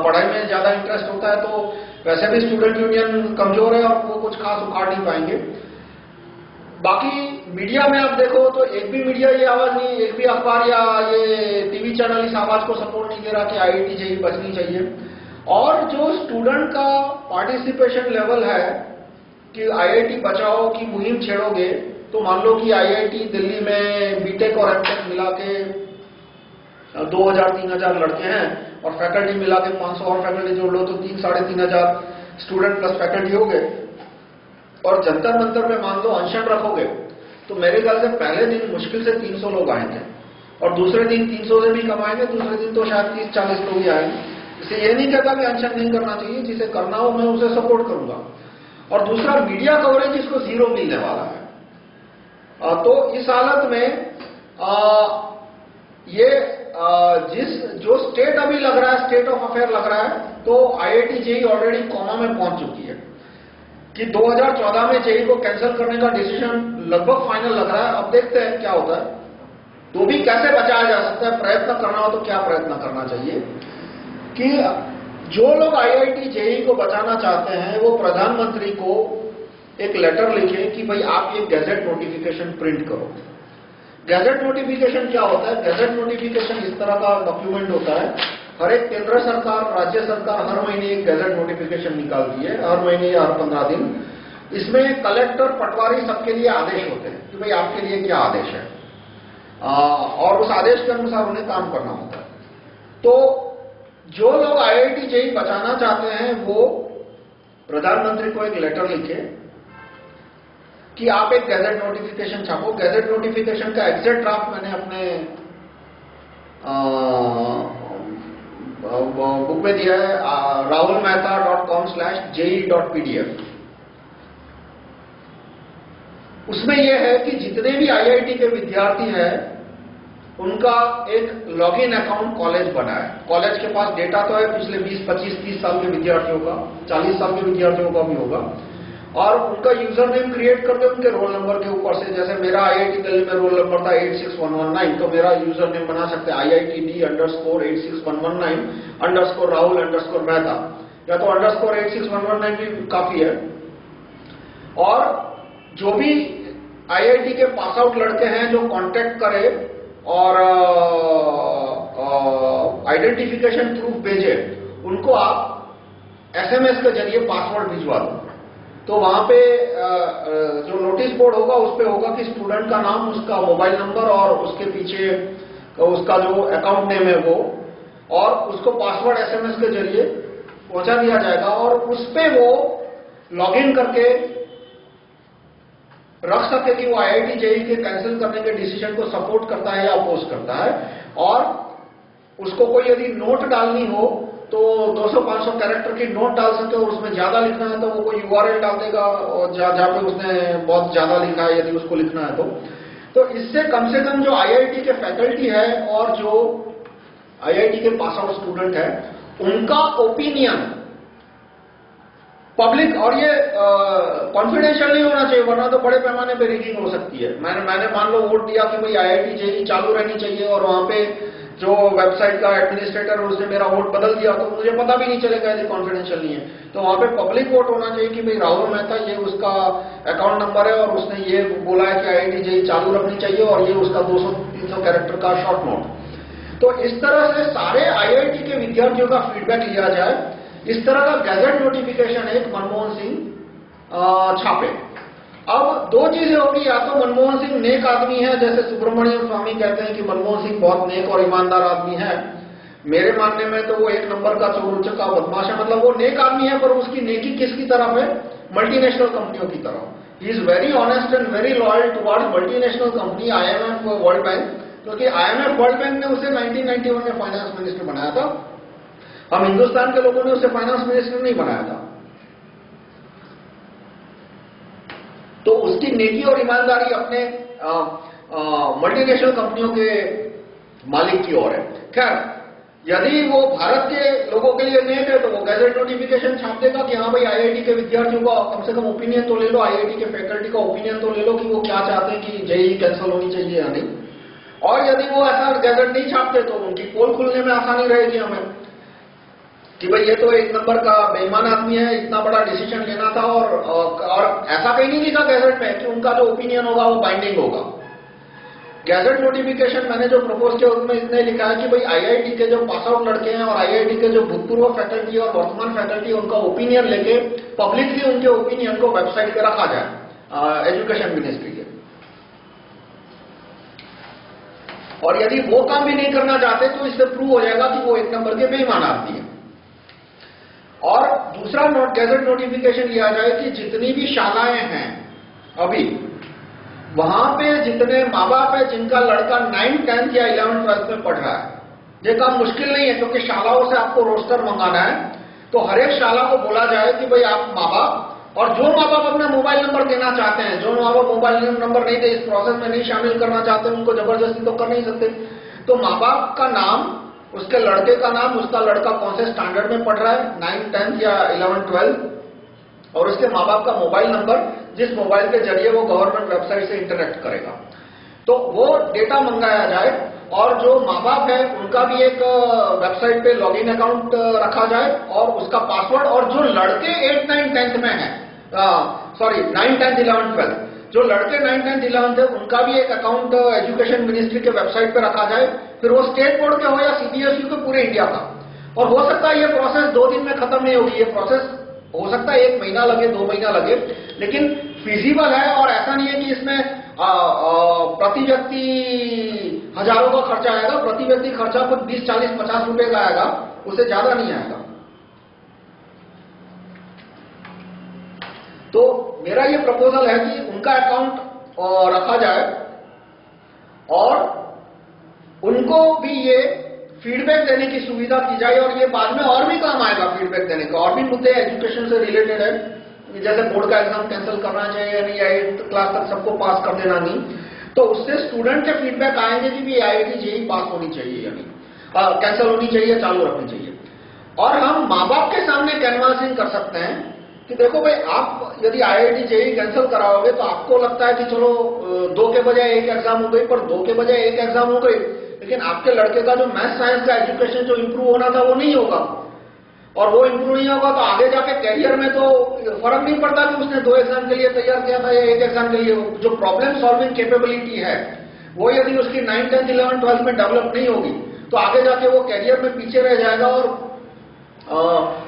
पढ़ाई में ज्यादा इंटरेस्ट होता है, तो वैसे भी स्टूडेंट यूनियन कमजोर है और वो कुछ खास उखाड़ नहीं पाएंगे। बाकी मीडिया में आप देखो तो एक भी मीडिया ये आवाज नहीं, एक भी अखबार या ये टीवी चैनल इस आवाज को सपोर्ट नहीं दे रहा कि आईआईटी जेई बचनी चाहिए। और जो स्टूडेंट का पार्टिसिपेशन लेवल है कि आईआईटी बचाओ की मुहिम छेड़ोगे, तो मान लो कि आईआईटी दिल्ली में बीटेक और एमटेक मिला के 2000-3000 लड़के हैं और फैकल्टी मिला के 500 और फैकल्टी जोड़ लो तो 3-3,500 स्टूडेंट प्लस फैकल्टी हो गए। और जंतर मंतर में मान लो अनशन रखोगे तो मेरे ख्याल से पहले दिन मुश्किल से 300 लोग आएंगे और दूसरे दिन 300 से भी कम आएंगे, दूसरे दिन तो शायद 30-40 लोग ही आएंगे। इसे ये नहीं कहता कि अनशन नहीं करना चाहिए, जिसे करना हो मैं उसे सपोर्ट करूंगा। और दूसरा, मीडिया कवरेज इसको 0 मिलने वाला है। तो इस हालत में जो स्टेट अभी लग रहा है, स्टेट ऑफ अफेयर लग रहा है, तो आईआईटी जेई ऑलरेडी कोमा में पहुंच चुकी है कि 2014 में जेई को कैंसिल करने का डिसीजन लगभग फाइनल लग रहा है। अब देखते हैं क्या होता है। तो भी कैसे बचाया जा सकता है, प्रयत्न करना हो तो क्या प्रयत्न करना चाहिए कि जो लोग आईआईटी जेई को बचाना चाहते हैं वो प्रधानमंत्री को एक लेटर लिखें कि भाई आप ये गैजेट नोटिफिकेशन प्रिंट करो। गैजेट नोटिफिकेशन क्या होता है? गैजेट नोटिफिकेशन इस तरह का डॉक्यूमेंट होता है, हर एक केंद्र सरकार, राज्य सरकार हर महीने एक गैजेट नोटिफिकेशन निकालती है, हर महीने या हर 15 दिन। इसमें कलेक्टर, पटवारी सबके लिए आदेश होते हैं कि भाई आपके लिए क्या आदेश है, और उस आदेश के अनुसार उन्हें काम करना होता है। तो जो लोग आईआईटी जेई बचाना चाहते हैं वो प्रधानमंत्री को एक लेटर लिखे कि आप एक गैजेट नोटिफिकेशन छापो। गैजेट नोटिफिकेशन का एग्जैक्ट ड्राफ्ट मैंने अपने बुक में दिया है, rahulmehta.com/jee.pdf। उसमें यह है कि जितने भी आईआईटी के विद्यार्थी हैं उनका एक लॉगिन अकाउंट कॉलेज बना है। कॉलेज के पास डेटा तो है पिछले 20, 25, 30 साल के विद्यार्थियों का, 40 साल के विद्यार्थियों का भी होगा, और उनका यूजर नेम क्रिएट करके उनके रोल नंबर के ऊपर से, जैसे मेरा आईआईटी दिल्ली में रोल नंबर था 86119, तो मेरा यूजर नेम बना सकते हैं IITD_86119_Rahul_Mehta, या तो _86119 भी काफी है। और जो भी आईआईटी के पास आउट लड़के हैं जो कांटेक्ट करे और आइडेंटिफिकेशन प्रूफ भेजे, उनको आप एसएमएस के जरिए पासवर्ड भिजवा दो। तो वहां पे जो नोटिस बोर्ड होगा उस पे होगा कि स्टूडेंट का नाम, उसका मोबाइल नंबर और उसके पीछे उसका जो अकाउंट नेम है वो, और उसको पासवर्ड एसएमएस के जरिए पहुंचा दिया जाएगा और उस पे वो लॉगिन करके रख सके कि वो आईआईटी जेई के कैंसिल करने के डिसीजन को सपोर्ट करता है या अपोज करता है। और उसको कोई यदि नोट डालनी हो तो 200-500 कैरेक्टर की नोट डाल सके, और उसमें ज्यादा लिखना है तो वो कोई यूआरएल डाल देगा और जहां पे उसने बहुत ज्यादा लिखा है यदि उसको लिखना है तो इससे कम से कम जो आईआईटी के फैकल्टी है और जो आईआईटी के पास आउट स्टूडेंट है उनका ओपिनियन पब्लिक, और ये कॉन्फिडेंशियल नहीं होना चाहिए, वरना तो बड़े पैमाने पे रिगिंग हो सकती है। मैंने मान लो वोट दिया कि भाई IIT JEE चालू रहनी चाहिए, और वहां पे जो वेबसाइट का एडमिनिस्ट्रेटर उसने मेरा वोट बदल दिया, तो मुझे पता भी नहीं चलेगा, यदि कॉन्फिडेंशियल नहीं है। तो वहां पे पब्लिक वोट होना चाहिए कि भाई राहुल मेहता ये उसका अकाउंट नंबर है और उसने ये बोला है कि IIT JEE चालू रखनी चाहिए, और ये उसका 200-300 कैरेक्टर का शॉर्ट नोट। तो इस तरह से सारे IIT के विद्यार्थियों का फीडबैक लिया जाए। इस तरह का गैजेट नोटिफिकेशन एक मनमोहन सिंह छापे। अब दो चीजें होगी, या तो मनमोहन सिंह नेक आदमी है, जैसे सुब्रमण्यम स्वामी कहते हैं कि मनमोहन सिंह बहुत नेक और ईमानदार आदमी है। मेरे मानने में तो वो एक नंबर का चोर उचक्का बदमाश है। मतलब वो नेक आदमी है, पर उसकी नेकी किसकी तरफ है? मल्टीनेशनल कंपनियों की तरफ। He is very honest and very loyal towards multinational company, IMF, world bank. क्योंकि IMF, वर्ल्ड बैंक ने उसे 1991 में फाइनेंस मिनिस्टर बनाया था। हम हिंदुस्तान के लोगों ने उसे फाइनेंस मिनिस्टर नहीं बनाया था। तो उसकी नेकी और ईमानदारी अपने मल्टीनेशनल कंपनियों के मालिक की ओर है। खैर, यदि वो भारत के लोगों के लिए नेक है तो वो गैजेट नोटिफिकेशन छाप देगा कि हाँ भाई IIT के विद्यार्थियों का कम से कम ओपिनियन तो ले लो, IIT के फैकल्टी का ओपिनियन तो ले लो कि वो क्या चाहते हैं कि JEE कैंसिल होनी चाहिए या नहीं। और यदि वो ऐसा गैजेट नहीं छापते तो उनकी पोल खुलने में आसानी रहेगी हमें कि भाई ये तो एक नंबर का बेईमान आदमी है, इतना बड़ा डिसीजन लेना था। और ऐसा कहीं नहीं लिखा गैजेट में कि उनका जो ओपिनियन होगा वो बाइंडिंग होगा। गैजेट नोटिफिकेशन मैंने जो प्रपोज किया उसमें इतने लिखा है कि भाई IIT के जो पास आउट लड़के हैं और IIT के जो भूतपूर्व फैकल्टी और वर्तमान फैकल्टी, उनका ओपिनियन लेके पब्लिकली उनके ओपिनियन को वेबसाइट पे रखा जाए एजुकेशन मिनिस्ट्री के। और यदि वो काम भी नहीं करना चाहते तो इससे प्रूव हो जाएगा कि वो एक नंबर के बेईमान आदमी है। और दूसरा गैजेट नोटिफिकेशन लिया जाए कि जितनी भी शालाएं हैं अभी, वहां पे जितने माँ बाप है जिनका लड़का 9th, 10th या 11th, 12th में पढ़ रहा है, ये काम मुश्किल नहीं है क्योंकि शालाओं से आपको रोस्टर मंगाना है। तो हर एक शाला को बोला जाए कि भाई आप माँ बाप, और जो माँ बाप अपना मोबाइल नंबर देना चाहते हैं, जो माँ बाप मोबाइल नंबर नहीं दे, इस प्रोसेस में नहीं शामिल करना चाहते, उनको जबरदस्ती तो कर नहीं सकते। तो माँ बाप का नाम, उसके लड़के का नाम, उसका लड़का कौन से स्टैंडर्ड में पढ़ रहा है, 9th, 10th या 11th, 12th, और उसके माँ बाप का मोबाइल नंबर, जिस मोबाइल के जरिए वो गवर्नमेंट वेबसाइट से इंटरेक्ट करेगा, तो वो डेटा मंगाया जाए। और जो माँ बाप है उनका भी एक वेबसाइट पे लॉगिन अकाउंट रखा जाए, और उसका पासवर्ड, और जो लड़के 8th, 9th, 10th में है, 9th, 10th, 11th, 12th, जो लड़के 9th, 10th, 11th है, उनका भी एक अकाउंट एजुकेशन मिनिस्ट्री के वेबसाइट पे रखा जाए। फिर वो स्टेट बोर्ड के हो या CBSE के, पूरे इंडिया का। और हो सकता है ये प्रोसेस 2 दिन में खत्म नहीं होगी, ये प्रोसेस हो सकता है 1 महीना लगे, 2 महीना लगे, लेकिन फिजिबल है। और ऐसा नहीं है कि इसमें प्रति व्यक्ति हजारों का खर्चा आएगा। प्रति व्यक्ति खर्चा कुछ 20, 40, 50 रुपए का आएगा, उससे ज्यादा नहीं आएगा। तो मेरा ये प्रपोजल है कि उनका अकाउंट रखा जाए, और उनको भी ये फीडबैक देने की सुविधा की जाए। और ये बाद में और भी काम आएगा फीडबैक देने का। और भी मुद्दे एजुकेशन से रिलेटेड है, जैसे बोर्ड का एग्जाम कैंसिल करना चाहिए या नहीं, 8th क्लास तक सबको पास कर देना नहीं, तो उससे स्टूडेंट के फीडबैक आएंगे कि भी IIT JEE पास होनी चाहिए या नहीं, कैंसिल होनी चाहिए, चालू रखनी चाहिए। और हम माँ बाप के सामने कैनवासिंग कर सकते हैं कि देखो भाई, आप यदि IIT JEE कैंसिल कराओगे तो आपको लगता है कि चलो 2 के बजाय 1 एग्जाम हो गई, पर 2 के बजाय 1 एग्जाम हो गई, लेकिन आपके लड़के का जो मैथ साइंस का एजुकेशन जो इंप्रूव होना था वो नहीं होगा। और वो इंप्रूव नहीं होगा तो आगे जाके कैरियर में तो फर्क नहीं पड़ता कि उसने 2 एग्जाम के लिए तैयार किया था या 1 एग्जाम के लिए। जो प्रॉब्लम सॉल्विंग कैपेबिलिटी है वो यदि उसकी 9th, 10th, 11th, 12th में डेवलप नहीं होगी तो आगे जाके वो कैरियर में पीछे रह जाएगा। और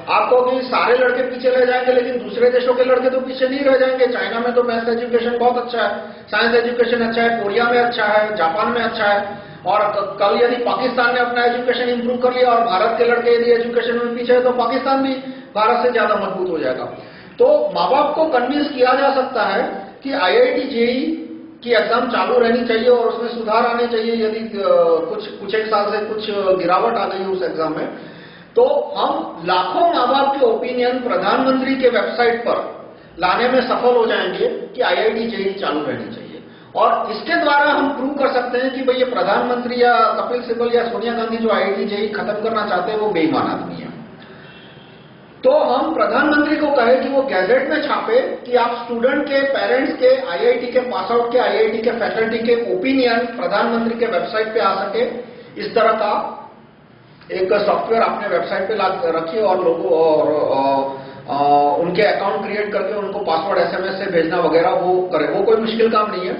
आप कहोगे सारे लड़के पीछे रह जाएंगे, लेकिन दूसरे देशों के लड़के तो पीछे नहीं रह जाएंगे। चाइना में तो मैथ्स एजुकेशन बहुत अच्छा है, साइंस एजुकेशन अच्छा है, कोरिया में अच्छा है, जापान में अच्छा है। और कल यदि पाकिस्तान ने अपना एजुकेशन इंप्रूव कर लिया और भारत के लड़के यदि एजुकेशन में पीछे है तो पाकिस्तान भी भारत से ज्यादा मजबूत हो जाएगा। तो माँ बाप को कन्विंस किया जा सकता है कि IIT JEE की एग्जाम चालू रहनी चाहिए और उसमें सुधार आने चाहिए। यदि कुछ एक साल से कुछ गिरावट आ गई उस एग्जाम में, तो हम लाखों माँ बाप के ओपिनियन प्रधानमंत्री के वेबसाइट पर लाने में सफल हो जाएंगे कि IIT JEE चालू रहनी चाहिए। और इसके द्वारा हम प्रूव कर सकते हैं कि भाई ये प्रधानमंत्री या कपिल सिब्बल या सोनिया गांधी जो IIT JEE खत्म करना चाहते हैं वो बेईमान आदमी है। तो हम प्रधानमंत्री को कहे कि वो गैजेट में छापे कि आप स्टूडेंट के, पेरेंट्स के, आईआईटी के पास आउट के, आईआईटी के फैकल्टी के ओपिनियन प्रधानमंत्री के वेबसाइट पे आ सके। इस तरह का एक सॉफ्टवेयर आपने वेबसाइट पे रखिए और लोगों और उनके अकाउंट क्रिएट करके उनको पासवर्ड एसएमएस से भेजना वगैरह वो करें। वो कोई मुश्किल काम नहीं है।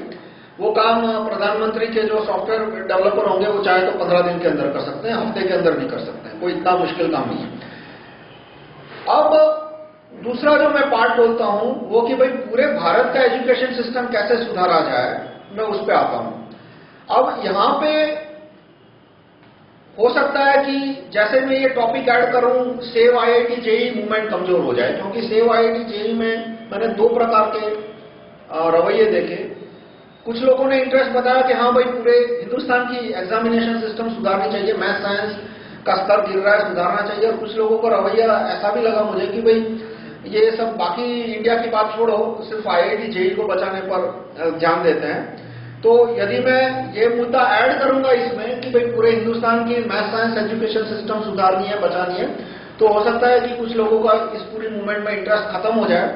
वो काम प्रधानमंत्री के जो सॉफ्टवेयर डेवलपर होंगे वो चाहे तो 15 दिन के अंदर कर सकते हैं, हफ्ते के अंदर भी कर सकते हैं, कोई इतना मुश्किल काम नहीं है। अब दूसरा जो मैं पार्ट बोलता हूं वो कि भाई पूरे भारत का एजुकेशन सिस्टम कैसे सुधारा जाए, मैं उस पे आता हूं। अब यहां पे हो सकता है कि जैसे मैं ये टॉपिक ऐड करूं, सेव आईआईटी जेईई मूवमेंट कमजोर हो जाए, क्योंकि सेव आईआईटी जेईई में मैंने 2 प्रकार के रवैये देखे। कुछ लोगों ने इंटरेस्ट बताया कि हाँ भाई पूरे हिंदुस्तान की एग्जामिनेशन सिस्टम सुधारनी चाहिए, मैथ साइंस का स्तर गिर रहा है, सुधारना चाहिए। और कुछ लोगों का रवैया ऐसा भी लगा मुझे कि भाई ये सब बाकी इंडिया की बात छोड़ो, सिर्फ आईआईटी जेईई को बचाने पर ध्यान देते हैं। तो यदि मैं ये मुद्दा ऐड करूंगा इसमें कि भाई पूरे हिंदुस्तान की मैथ साइंस एजुकेशन सिस्टम सुधारनी है, बचानी है, तो हो सकता है कि कुछ लोगों का इस पूरी मूवमेंट में इंटरेस्ट खत्म हो जाए।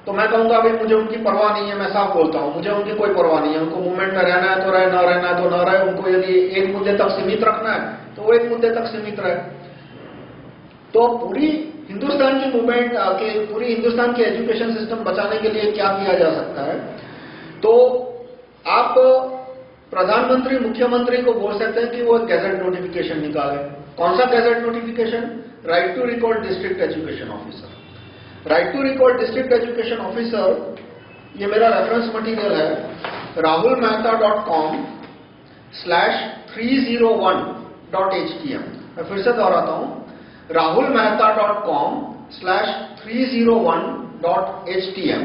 तो मैं कहूंगा भाई मुझे उनकी परवाह नहीं है, मैं साफ बोलता हूं, मुझे उनकी कोई परवाह नहीं है। उनको मूवमेंट में रहना है तो रहे, न रहना है तो न रहे। उनको यदि एक मुद्दे तक सीमित रखना है तो वो एक मुद्दे तक सीमित रहे। तो पूरी हिंदुस्तान की मूवमेंट पूरी हिंदुस्तान की एजुकेशन सिस्टम बचाने के लिए क्या किया जा सकता है? तो आप प्रधानमंत्री, मुख्यमंत्री को बोल सकते हैं कि वो गैजेट नोटिफिकेशन निकाले। कौन सा gazette notification? Right to recall district education officer. Right to recall district education officer, ये मेरा रेफरेंस मटेरियल है, rahulmehta.com/301.htm। मैं फिर से दोहराता हूं, rahulmehta.com/301.htm।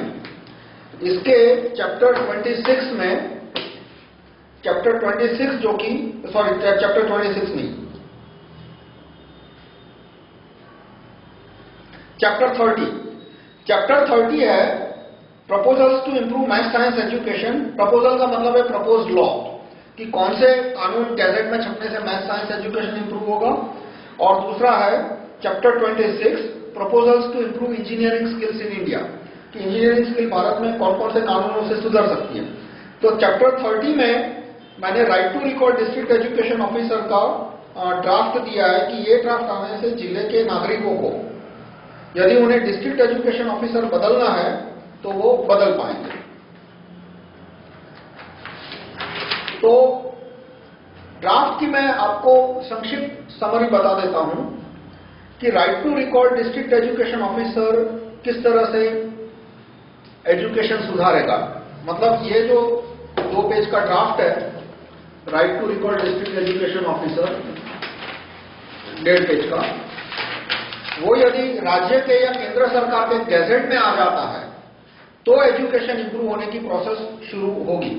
इसके चैप्टर 26 में, चैप्टर 26 जो कि चैप्टर 26 नहीं, चैप्टर 30 है proposals to improve math science education. Proposal का मतलब है प्रपोज्ड लॉ, कि कौन से कानून गैजेट में छपने से मैथ साइंस एजुकेशन इंप्रूव होगा। और दूसरा है chapter 26 proposals to improve engineering skills in India, कि इंजीनियरिंग स्किल भारत में कौन कौन से कानूनों से सुधर सकती है। तो चैप्टर 30 में मैंने right to recall district education officer का ड्राफ्ट दिया है कि ये ड्राफ्ट आने से जिले के नागरिकों को यदि उन्हें डिस्ट्रिक्ट एजुकेशन ऑफिसर बदलना है तो वो बदल पाएंगे। तो ड्राफ्ट की मैं आपको संक्षिप्त समरी बता देता हूं कि right to recall district education officer किस तरह से एजुकेशन सुधारेगा। मतलब ये जो 2 पेज का ड्राफ्ट है, right to recall district education officer 1.5 page का, वो यदि राज्य के या केंद्र सरकार के गैजेट में आ जाता है तो एजुकेशन इंप्रूव होने की प्रोसेस शुरू होगी।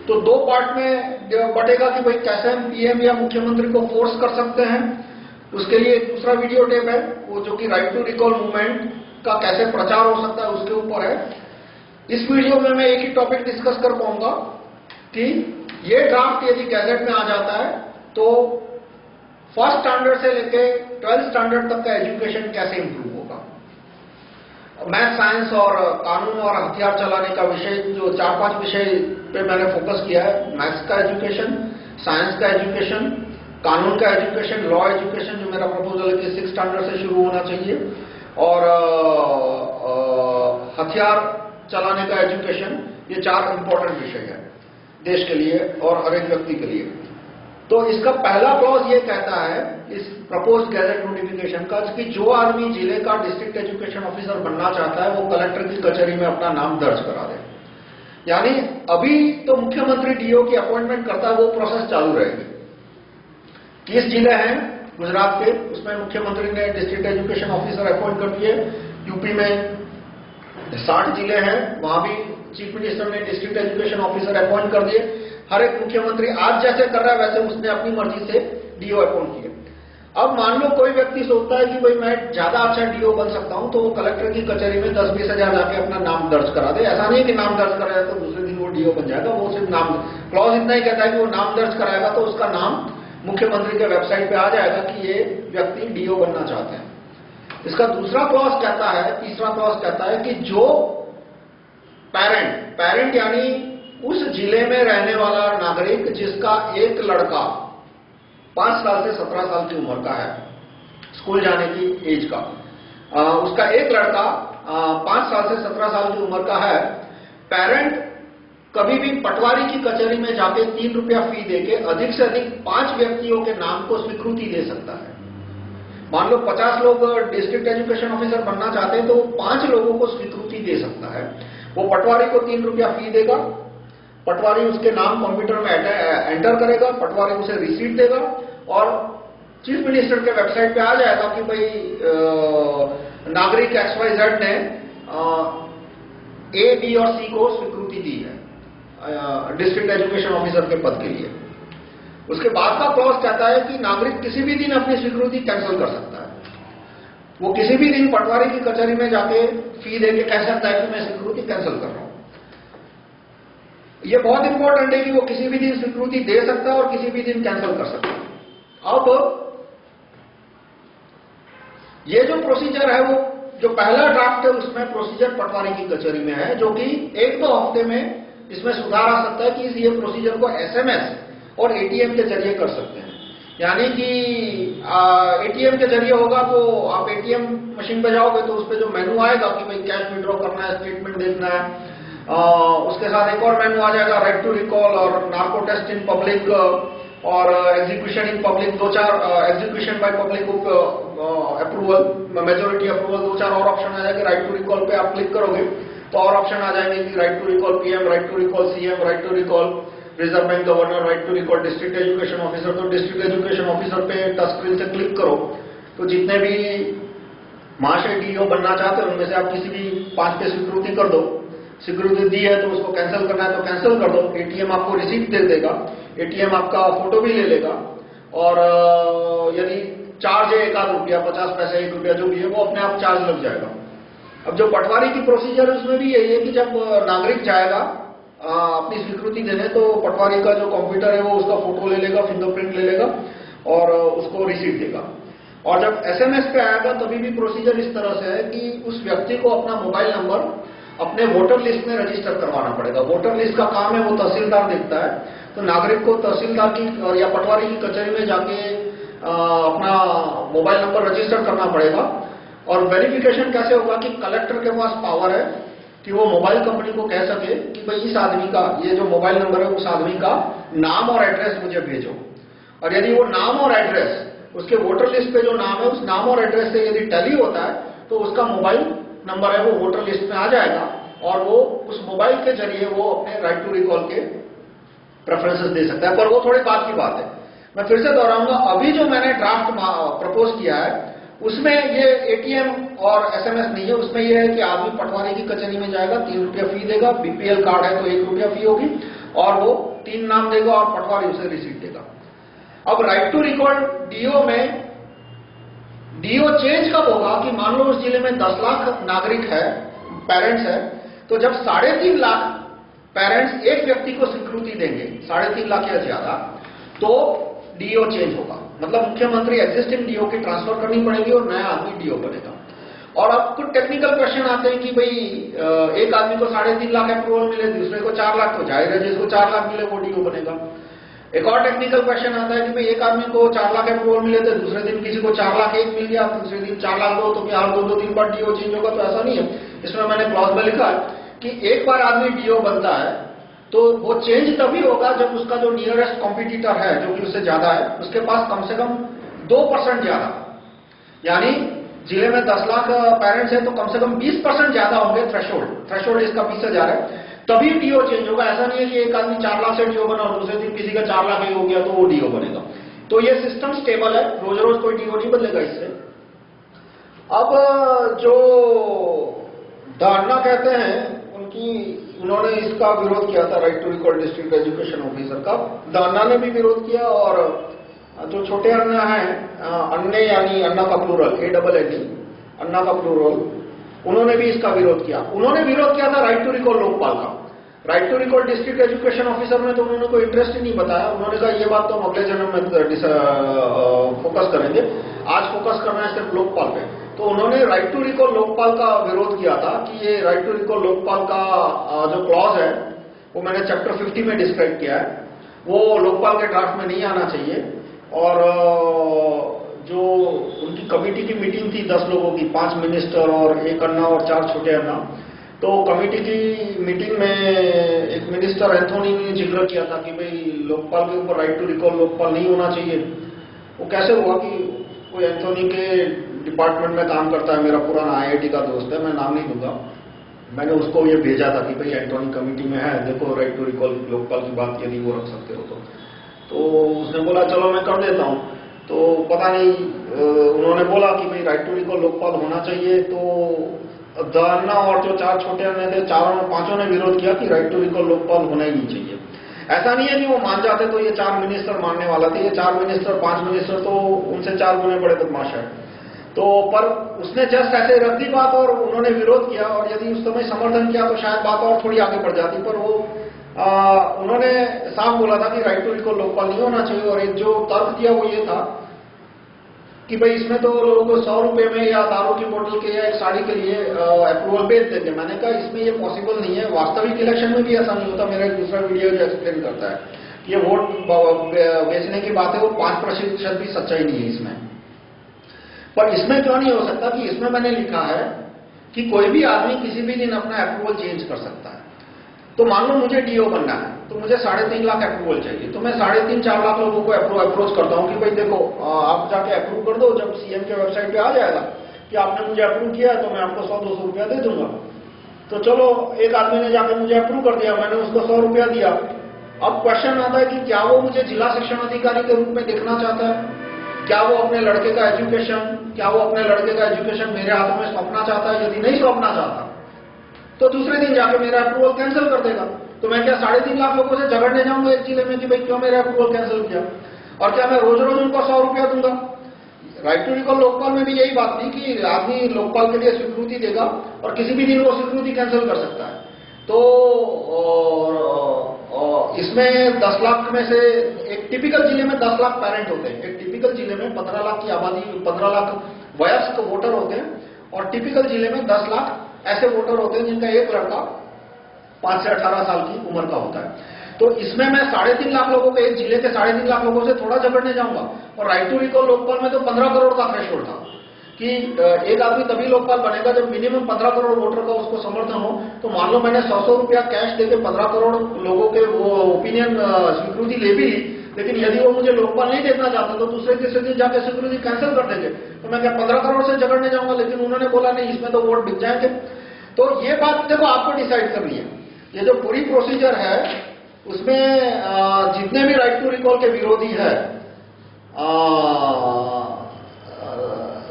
तो 2 पार्ट में बटेगा कि भाई कैसे हम पीएम या मुख्यमंत्री को फोर्स कर सकते हैं। उसके लिए एक दूसरा वीडियो टेप है, वो जो कि राइट टू रिकॉल मूवमेंट का कैसे प्रचार हो सकता है उसके ऊपर है। इस वीडियो में मैं एक ही टॉपिक डिस्कस कर पाऊंगा कि ये ड्राफ्ट यदि गैजेट में आ जाता है तो फर्स्ट स्टैंडर्ड से लेके 12th स्टैंडर्ड तक का एजुकेशन कैसे इंप्रूव होगा। मैथ साइंस और कानून और हथियार चलाने का विषय, जो 4-5 विषय पे मैंने फोकस किया है, मैथ्स का एजुकेशन, साइंस का एजुकेशन, कानून का एजुकेशन, लॉ एजुकेशन, जो मेरा प्रपोजल है कि 6th स्टैंडर्ड से शुरू होना चाहिए, और हथियार चलाने का एजुकेशन। ये 4 इंपॉर्टेंट विषय है देश के लिए और हर एक व्यक्ति के लिए। तो इसका पहला क्लॉज ये कहता है इस प्रपोज्ड गैजेट नोटिफिकेशन का कि जो आदमी जिले का डिस्ट्रिक्ट एजुकेशन ऑफिसर बनना चाहता है वो कलेक्टर की कचहरी में अपना नाम दर्ज करा दे। यानी अभी तो मुख्यमंत्री डीओ की अपॉइंटमेंट करता है, वो प्रोसेस चालू रहेगी। 30 जिले हैं गुजरात के, उसमें मुख्यमंत्री ने डिस्ट्रिक्ट एजुकेशन ऑफिसर अपॉइंट कर दिए। यूपी में 60 जिले हैं, वहां भी चीफ मिनिस्टर ने डिस्ट्रिक्ट एजुकेशन ऑफिसर अपॉइंट कर दिए। हर एक मुख्यमंत्री आज जैसे कर रहा है वैसे उसने अपनी मर्जी से डीओ अपॉइंट किए। अब मान लो कोई व्यक्ति सोचता है कि भाई मैं ज्यादा अच्छा डीओ बन सकता हूं, तो वो कलेक्टर की कचहरी में 10-20 हजार जाके अपना नाम दर्ज करा दे। ऐसा नहीं कि नाम दर्ज कराया तो दूसरे दिन वो डीओ बन जाएगा, वो सिर्फ नाम, क्लॉज इतना ही कहता है कि वो नाम दर्ज कराएगा तो उसका नाम मुख्यमंत्री के वेबसाइट पे आ जाएगा कि ये व्यक्ति डीओ बनना चाहते हैं। इसका दूसरा क्लॉज कहता है, तीसरा क्लॉज कहता है कि जो पेरेंट यानी उस जिले में रहने वाला नागरिक जिसका एक लड़का 5 साल से 17 साल की उम्र का है, स्कूल जाने की एज का, उसका एक लड़का 5 साल से 17 साल की उम्र का है, पेरेंट कभी भी पटवारी की कचहरी में जाके 3 रुपया फी देके अधिक से अधिक 5 व्यक्तियों के नाम को स्वीकृति दे सकता है। मान लो 50 लोग डिस्ट्रिक्ट एजुकेशन ऑफिसर बनना चाहते हैं तो वो 5 लोगों को स्वीकृति दे सकता है। वो पटवारी को 3 रुपया फी देगा, पटवारी उसके नाम कंप्यूटर में एंटर करेगा, पटवारी उसे रिसीट देगा और चीफ मिनिस्टर के वेबसाइट पे आ जाएगा कि भाई नागरिक XYZ ने A, B और C को स्वीकृति दी है डिस्ट्रिक्ट एजुकेशन ऑफिसर के पद के लिए। उसके बाद का क्लॉज कहता है कि नागरिक किसी भी दिन अपनी स्वीकृति कैंसिल कर सकता है। वो किसी भी दिन पटवारी की कचहरी में जाके फी देके कह सकता है कि मैं स्वीकृति कैंसिल कर रहा हूं। ये बहुत इंपॉर्टेंट है कि वो किसी भी दिन स्वीकृति दे सकता है और किसी भी दिन कैंसिल कर सकता है। अब ये जो प्रोसीजर है, वो जो पहला ड्राफ्ट है उसमें प्रोसीजर पटवारी की कचहरी में है, जो कि 1-2 हफ्ते में इसमें सुधार आ सकता है कि ये प्रोसीजर को SMS और ATM के जरिए कर सकते हैं। यानी कि ATM के जरिए होगा तो आप ATM मशीन पे जाओगे तो उस पर जो मेनू आएगा कि भाई कैश विड्रॉ करना है, स्टेटमेंट देखना है, उसके साथ एक और मेनू आ जाएगा राइट टू रिकॉल और नार्को टेस्ट इन पब्लिक और execution in public, 2-4 execution by public approval, majority approval, 2-4 और ऑप्शन आ जाएंगे। राइट टू रिकॉल पे आप क्लिक करोगे तो और ऑप्शन आ जाएंगे कि right to recall PM, right to recall CM, right to recall reserve bank governor, right to recall district education officer. तो डिस्ट्रिक्ट एजुकेशन ऑफिसर पे टच स्क्रीन से क्लिक करो तो जितने भी महाशय DO बनना चाहते हैं उनमें से आप किसी भी 5 पे स्वीकृति कर दो। स्वीकृति दी है तो उसको कैंसिल करना है तो कैंसिल कर दो। ATM आपको रिसीप्ट दे देगा, ATM आपका फोटो भी ले लेगा और यदि चार्ज है 1 रुपया, 50 पैसे, 1 रुपया जो भी है वो अपने आप चार्ज लग जाएगा। अब जो पटवारी की प्रोसीजर है उसमें भी यही है कि जब नागरिक जाएगा अपनी स्वीकृति देने तो पटवारी का जो कंप्यूटर है वो उसका फोटो ले लेगा, फिंगरप्रिंट ले लेगा और उसको रिसीट देगा। और जब SMS पे आएगा तभी भी प्रोसीजर इस तरह से है कि उस व्यक्ति को अपना मोबाइल नंबर अपने वोटर लिस्ट में रजिस्टर करवाना पड़ेगा। वोटर लिस्ट का काम है वो तहसीलदार देखता है, तो नागरिक को तहसीलदार की या पटवारी की कचहरी में जाके अपना मोबाइल नंबर रजिस्टर करना पड़ेगा। और वेरिफिकेशन कैसे होगा कि कलेक्टर के पास पावर है कि वो मोबाइल कंपनी को कह सके कि भाई इस आदमी का ये जो मोबाइल नंबर है उस आदमी का नाम और एड्रेस मुझे भेजो। और यदि वो नाम और एड्रेस उसके वोटर लिस्ट पे जो नाम है उस नाम और एड्रेस से यदि टैली होता है तो उसका मोबाइल नंबर है वो वोटर लिस्ट में आ जाएगा और वो उस मोबाइल के जरिए वो अपने राइट टू रिकॉल के प्रेफरेंसेस दे सकता है। पर वो थोड़े बाद की बात है। मैं फिर से दोहराऊंगा, अभी जो मैंने ड्राफ्ट प्रपोज किया है उसमें ये ATM और SMS नहीं है। उसमें ये है कि आदमी पटवारी की कचहरी में जाएगा, 3 रुपया फी देगा, BPL कार्ड है तो 1 रुपया फी होगी और वो 3 नाम देगा और पटवारी उसे रिसीट देगा। अब राइट टू रिकॉल DO में DO चेंज कब होगा कि मान लो उस जिले में 10 लाख नागरिक है, पेरेंट्स है, तो जब 3.5 लाख पेरेंट्स एक व्यक्ति को स्वीकृति देंगे, 3.5 लाख या ज्यादा, तो DO चेंज होगा। मतलब मुख्यमंत्री एग्जिस्टिंग DO की ट्रांसफर करनी पड़ेगी और नया आदमी DO बनेगा। और अब कुछ टेक्निकल क्वेश्चन आते हैं कि भाई एक आदमी को 3.5 लाख अप्रूवल मिले, दूसरे को 4 लाख, तो जाहिर है जिसको 4 लाख मिले वो DO बनेगा। एक और टेक्निकल क्वेश्चन आता है कि भाई एक आदमी को 4 लाख अप्रूवल मिले तो दूसरे दिन किसी को 4 लाख 1 मिल गया, दूसरे दिन 4 लाख 2, तो क्या हर 2-2 दिन बाद DO चेंज होगा? तो ऐसा नहीं है। इसमें मैंने क्लॉज में लिखा है कि एक बार आदमी DO बनता है तो वो चेंज तभी होगा जब उसका जो नियरेस्ट कॉम्पिटिटर है जो कि उससे ज्यादा है उसके पास कम से कम 2% ज्यादा, यानी जिले में 10 लाख पेरेंट्स है तो कम से कम 20% ज्यादा होंगे थ्रेशोल्ड इसका 20,000 है, तभी DO चेंज होगा। ऐसा नहीं है कि एक आदमी 4 लाख से DO बना और दूसरे दिन किसी का 4 लाख ही हो गया तो वो DO बनेगा। तो ये सिस्टम स्टेबल है, रोज रोज कोई DO नहीं बदलेगा इससे। अब जो धारणा कहते हैं उन्होंने इसका विरोध किया था, right to recall district education officer का। दाना ने भी विरोध किया और जो छोटे अन्ना है, अन्ने यानी अन्ना का प्लूरल ANNE, अन्ना का प्लूरल, उन्होंने भी इसका विरोध किया। उन्होंने विरोध किया था राइट टू रिकॉल लोकपाल का। Right to recall district education officer में तो उन्होंने कोई इंटरेस्ट ही नहीं बताया। उन्होंने कहा ये बात तो हम अगले जन्म में फोकस करेंगे, आज फोकस करना है सिर्फ लोकपाल पे। तो उन्होंने राइट टू रिकॉल लोकपाल का विरोध किया था कि ये राइट टू रिकॉल लोकपाल का जो क्लॉज है वो मैंने चैप्टर 50 में डिस्क्राइब किया है, वो लोकपाल के ड्राफ्ट में नहीं आना चाहिए। और जो उनकी कमेटी की मीटिंग थी 10 लोगों की, 5 मिनिस्टर और 1 अन्ना और 4 छोटे अन्ना, तो कमेटी की मीटिंग में एक मिनिस्टर एंथोनी ने जिक्र किया था कि भाई लोकपाल के ऊपर राइट टू रिकॉल लोकपाल नहीं होना चाहिए। वो कैसे हुआ कि कोई एंथोनी के डिपार्टमेंट में काम करता है, मेरा पुराना आईआईटी का दोस्त है, मैं नाम नहीं दूंगा, मैंने उसको ये भेजा था कि भाई एंथोनी कमेटी में है, देखो राइट टू रिकॉल लोकपाल की बात यदि वो रख सकते हो तो उसने बोला चलो मैं कर देता हूं। तो पता नहीं उन्होंने बोला कि भाई राइट टू रिकॉल लोकपाल होना चाहिए, तो द अन्ना और जो 4 छोटे अन्ना थे, चारों 5 ने विरोध किया कि राइट टू रिकॉल लोकपाल होना ही नहीं चाहिए। ऐसा नहीं है कि वो मान जाते तो ये 4 मिनिस्टर मानने वाला थे, ये 4 मिनिस्टर 5 मिनिस्टर तो उनसे 4 गुने बड़े बदमाश है। तो पर उसने जस्ट ऐसे रख दी बात और उन्होंने विरोध किया, और यदि उस समय समर्थन किया तो शायद बात और थोड़ी आगे बढ़ जाती, पर वो उन्होंने साफ बोला था कि राइट टू रिकॉल लोकपाल नहीं होना चाहिए। और एक जो तर्क दिया वो ये था कि भाई इसमें तो लोगों को 100 रुपए में या दारू की बोतल के या एक साड़ी के लिए अप्रूवल भेज देंगे। मैंने कहा इसमें ये पॉसिबल नहीं है, वास्तविक इलेक्शन में भी ऐसा नहीं होता। मेरा एक दूसरा वीडियो जो एक्सप्लेन करता है कि ये वोट बेचने की बात है, वो 5% भी सच्चाई नहीं है इसमें। पर इसमें क्यों नहीं हो सकता कि इसमें मैंने लिखा है कि कोई भी आदमी किसी भी दिन अपना अप्रूवल चेंज कर सकता है। तो मान लो मुझे डीओ बनना है, तो मुझे 3.5 लाख अप्रूवल चाहिए, तो मैं 3.5-4 लाख लोगों को अप्रोच करता हूं कि भाई देखो आप जाके अप्रूव कर दो। जब सीएम के वेबसाइट पे आ जाएगा कि आपने मुझे अप्रूव किया है तो मैं आपको 100-200 रुपया दे दूंगा। तो चलो एक आदमी ने जाके मुझे अप्रूव कर दिया, मैंने उसको 100 रुपया दिया। अब क्वेश्चन आता है कि क्या वो मुझे जिला शिक्षण अधिकारी के रूप में देखना चाहता है, क्या वो अपने लड़के का एजुकेशन मेरे हाथों में सौंपना चाहता है। यदि नहीं सौंपना चाहता तो दूसरे दिन जाके मेरा अप्रूवल कैंसिल कर देगा। तो मैं क्या 3.5 लाख लोगों से झगड़ने जाऊंगा एक जिले में कि भाई क्यों मेरा अप्रूवल कैंसिल किया, और क्या मैं रोज रोज उनको 100 रुपया दूंगा। राइट टू रिकॉल लोकपाल में भी यही बात थी कि आदमी लोकपाल के लिए स्वीकृति देगा और किसी भी दिन वो स्वीकृति कैंसिल कर सकता है। तो इसमें 10 लाख में से एक टिपिकल जिले में 10 लाख पेरेंट होते हैं, एक टिपिकल जिले में 15 लाख की आबादी, 15 लाख वयस्क वोटर होते हैं, और टिपिकल जिले में 10 लाख ऐसे वोटर होते हैं जिनका एक लड़का 5 से 18 साल की उम्र का होता है। तो इसमें मैं 3.5 लाख लोगों के, एक जिले के 3.5 लाख लोगों से थोड़ा झगड़ने जाऊंगा। और राइट टू रिकॉल लोकपाल में तो 15 करोड़ का थ्रेशोल्ड था कि एक आदमी तभी लोकपाल बनेगा जब मिनिमम 15 करोड़ वोटर का उसको समर्थन हो। तो मान लो मैंने 100 रुपया कैश देके 15 करोड़ लोगों के वो ओपिनियन स्वीकृति ले भी ली, लेकिन यदि वो मुझे लोकपाल नहीं देखना चाहता तो दूसरे तीसरे दिन जाके स्वीकृति कैंसिल कर देंगे। तो मैं क्या 15 करोड़ से झगड़ने जाऊंगा, लेकिन उन्होंने बोला नहीं इसमें तो वोट बिक जाएंगे। तो ये बात देखो आपको डिसाइड करनी है। ये जो पूरी प्रोसीजर है उसमें जितने भी राइट टू रिकॉल के विरोधी है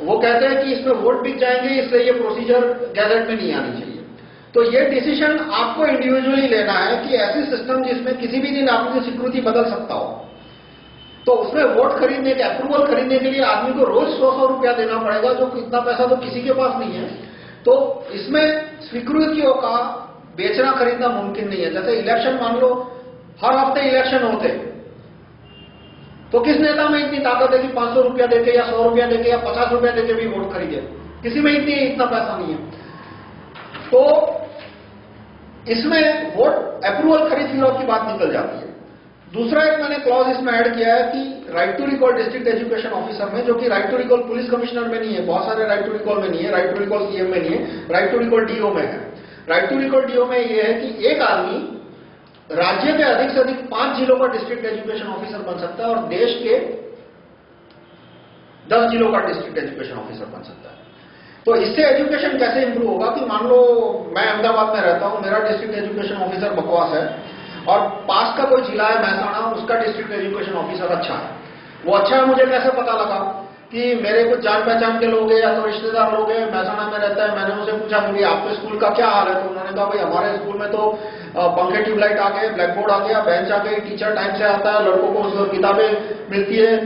वो कहते हैं कि इसमें वोट बिक जाएंगे, इसलिए ये प्रोसीजर गैजेट में नहीं आनी चाहिए। तो ये डिसीजन आपको इंडिविजुअली लेना है कि ऐसी सिस्टम जिसमें किसी भी दिन आपकी स्वीकृति बदल सकता हो, तो उसमें वोट खरीदने के, अप्रूवल खरीदने के लिए आदमी को रोज 100 रुपया देना पड़ेगा, जो इतना पैसा तो किसी के पास नहीं है। तो इसमें स्वीकृतियों का बेचना खरीदना मुमकिन नहीं है। जैसे इलेक्शन, मान लो हर हफ्ते इलेक्शन होते, तो किस नेता में इतनी ताकत है कि 500 रुपया देके या 100 रुपया देके या 50 रुपया देके भी वोट खरीदे? किसी में इतना पैसा नहीं है। तो इसमें वोट अप्रूवल खरीद फिरोख की बात निकल जाती है। दूसरा एक मैंने क्लॉज इसमें ऐड किया है कि right to recall district education officer में, जो कि right to recall police commissioner में नहीं है, बहुत सारे राइट टू रिकॉल में नहीं है, राइट टू रिकॉल सीएम में नहीं है, राइट टू रिकॉल डीओ में है। राइट टू रिकॉल डीओ में यह है कि एक आदमी राज्य के अधिक से अधिक 5 जिलों का डिस्ट्रिक्ट एजुकेशन ऑफिसर बन सकता है और देश के 10 जिलों का डिस्ट्रिक्ट एजुकेशन ऑफिसर बन सकता है। तो इससे एजुकेशन कैसे इंप्रूव होगा कि मान लो मैं अहमदाबाद में रहता हूं, मेरा डिस्ट्रिक्ट एजुकेशन ऑफिसर बकवास है, और पास का कोई जिला है महसाणा, उसका डिस्ट्रिक्ट एजुकेशन ऑफिसर अच्छा है। वो अच्छा है मुझे कैसे पता लगा कि मेरे कुछ जान पहचान के लोग हैं या तो रिश्तेदार लोग हैं, महसाणा में रहता है। मैंने उनसे पूछा कि आपके स्कूल का क्या हाल है, तो उन्होंने कहा भाई हमारे स्कूल में तो पंखे ट्यूबलाइट आ गए, ब्लैक बोर्ड आ गया, बेंच आ गई, टीचर टाइम से आता है, लड़कों को किताबें मिलती है,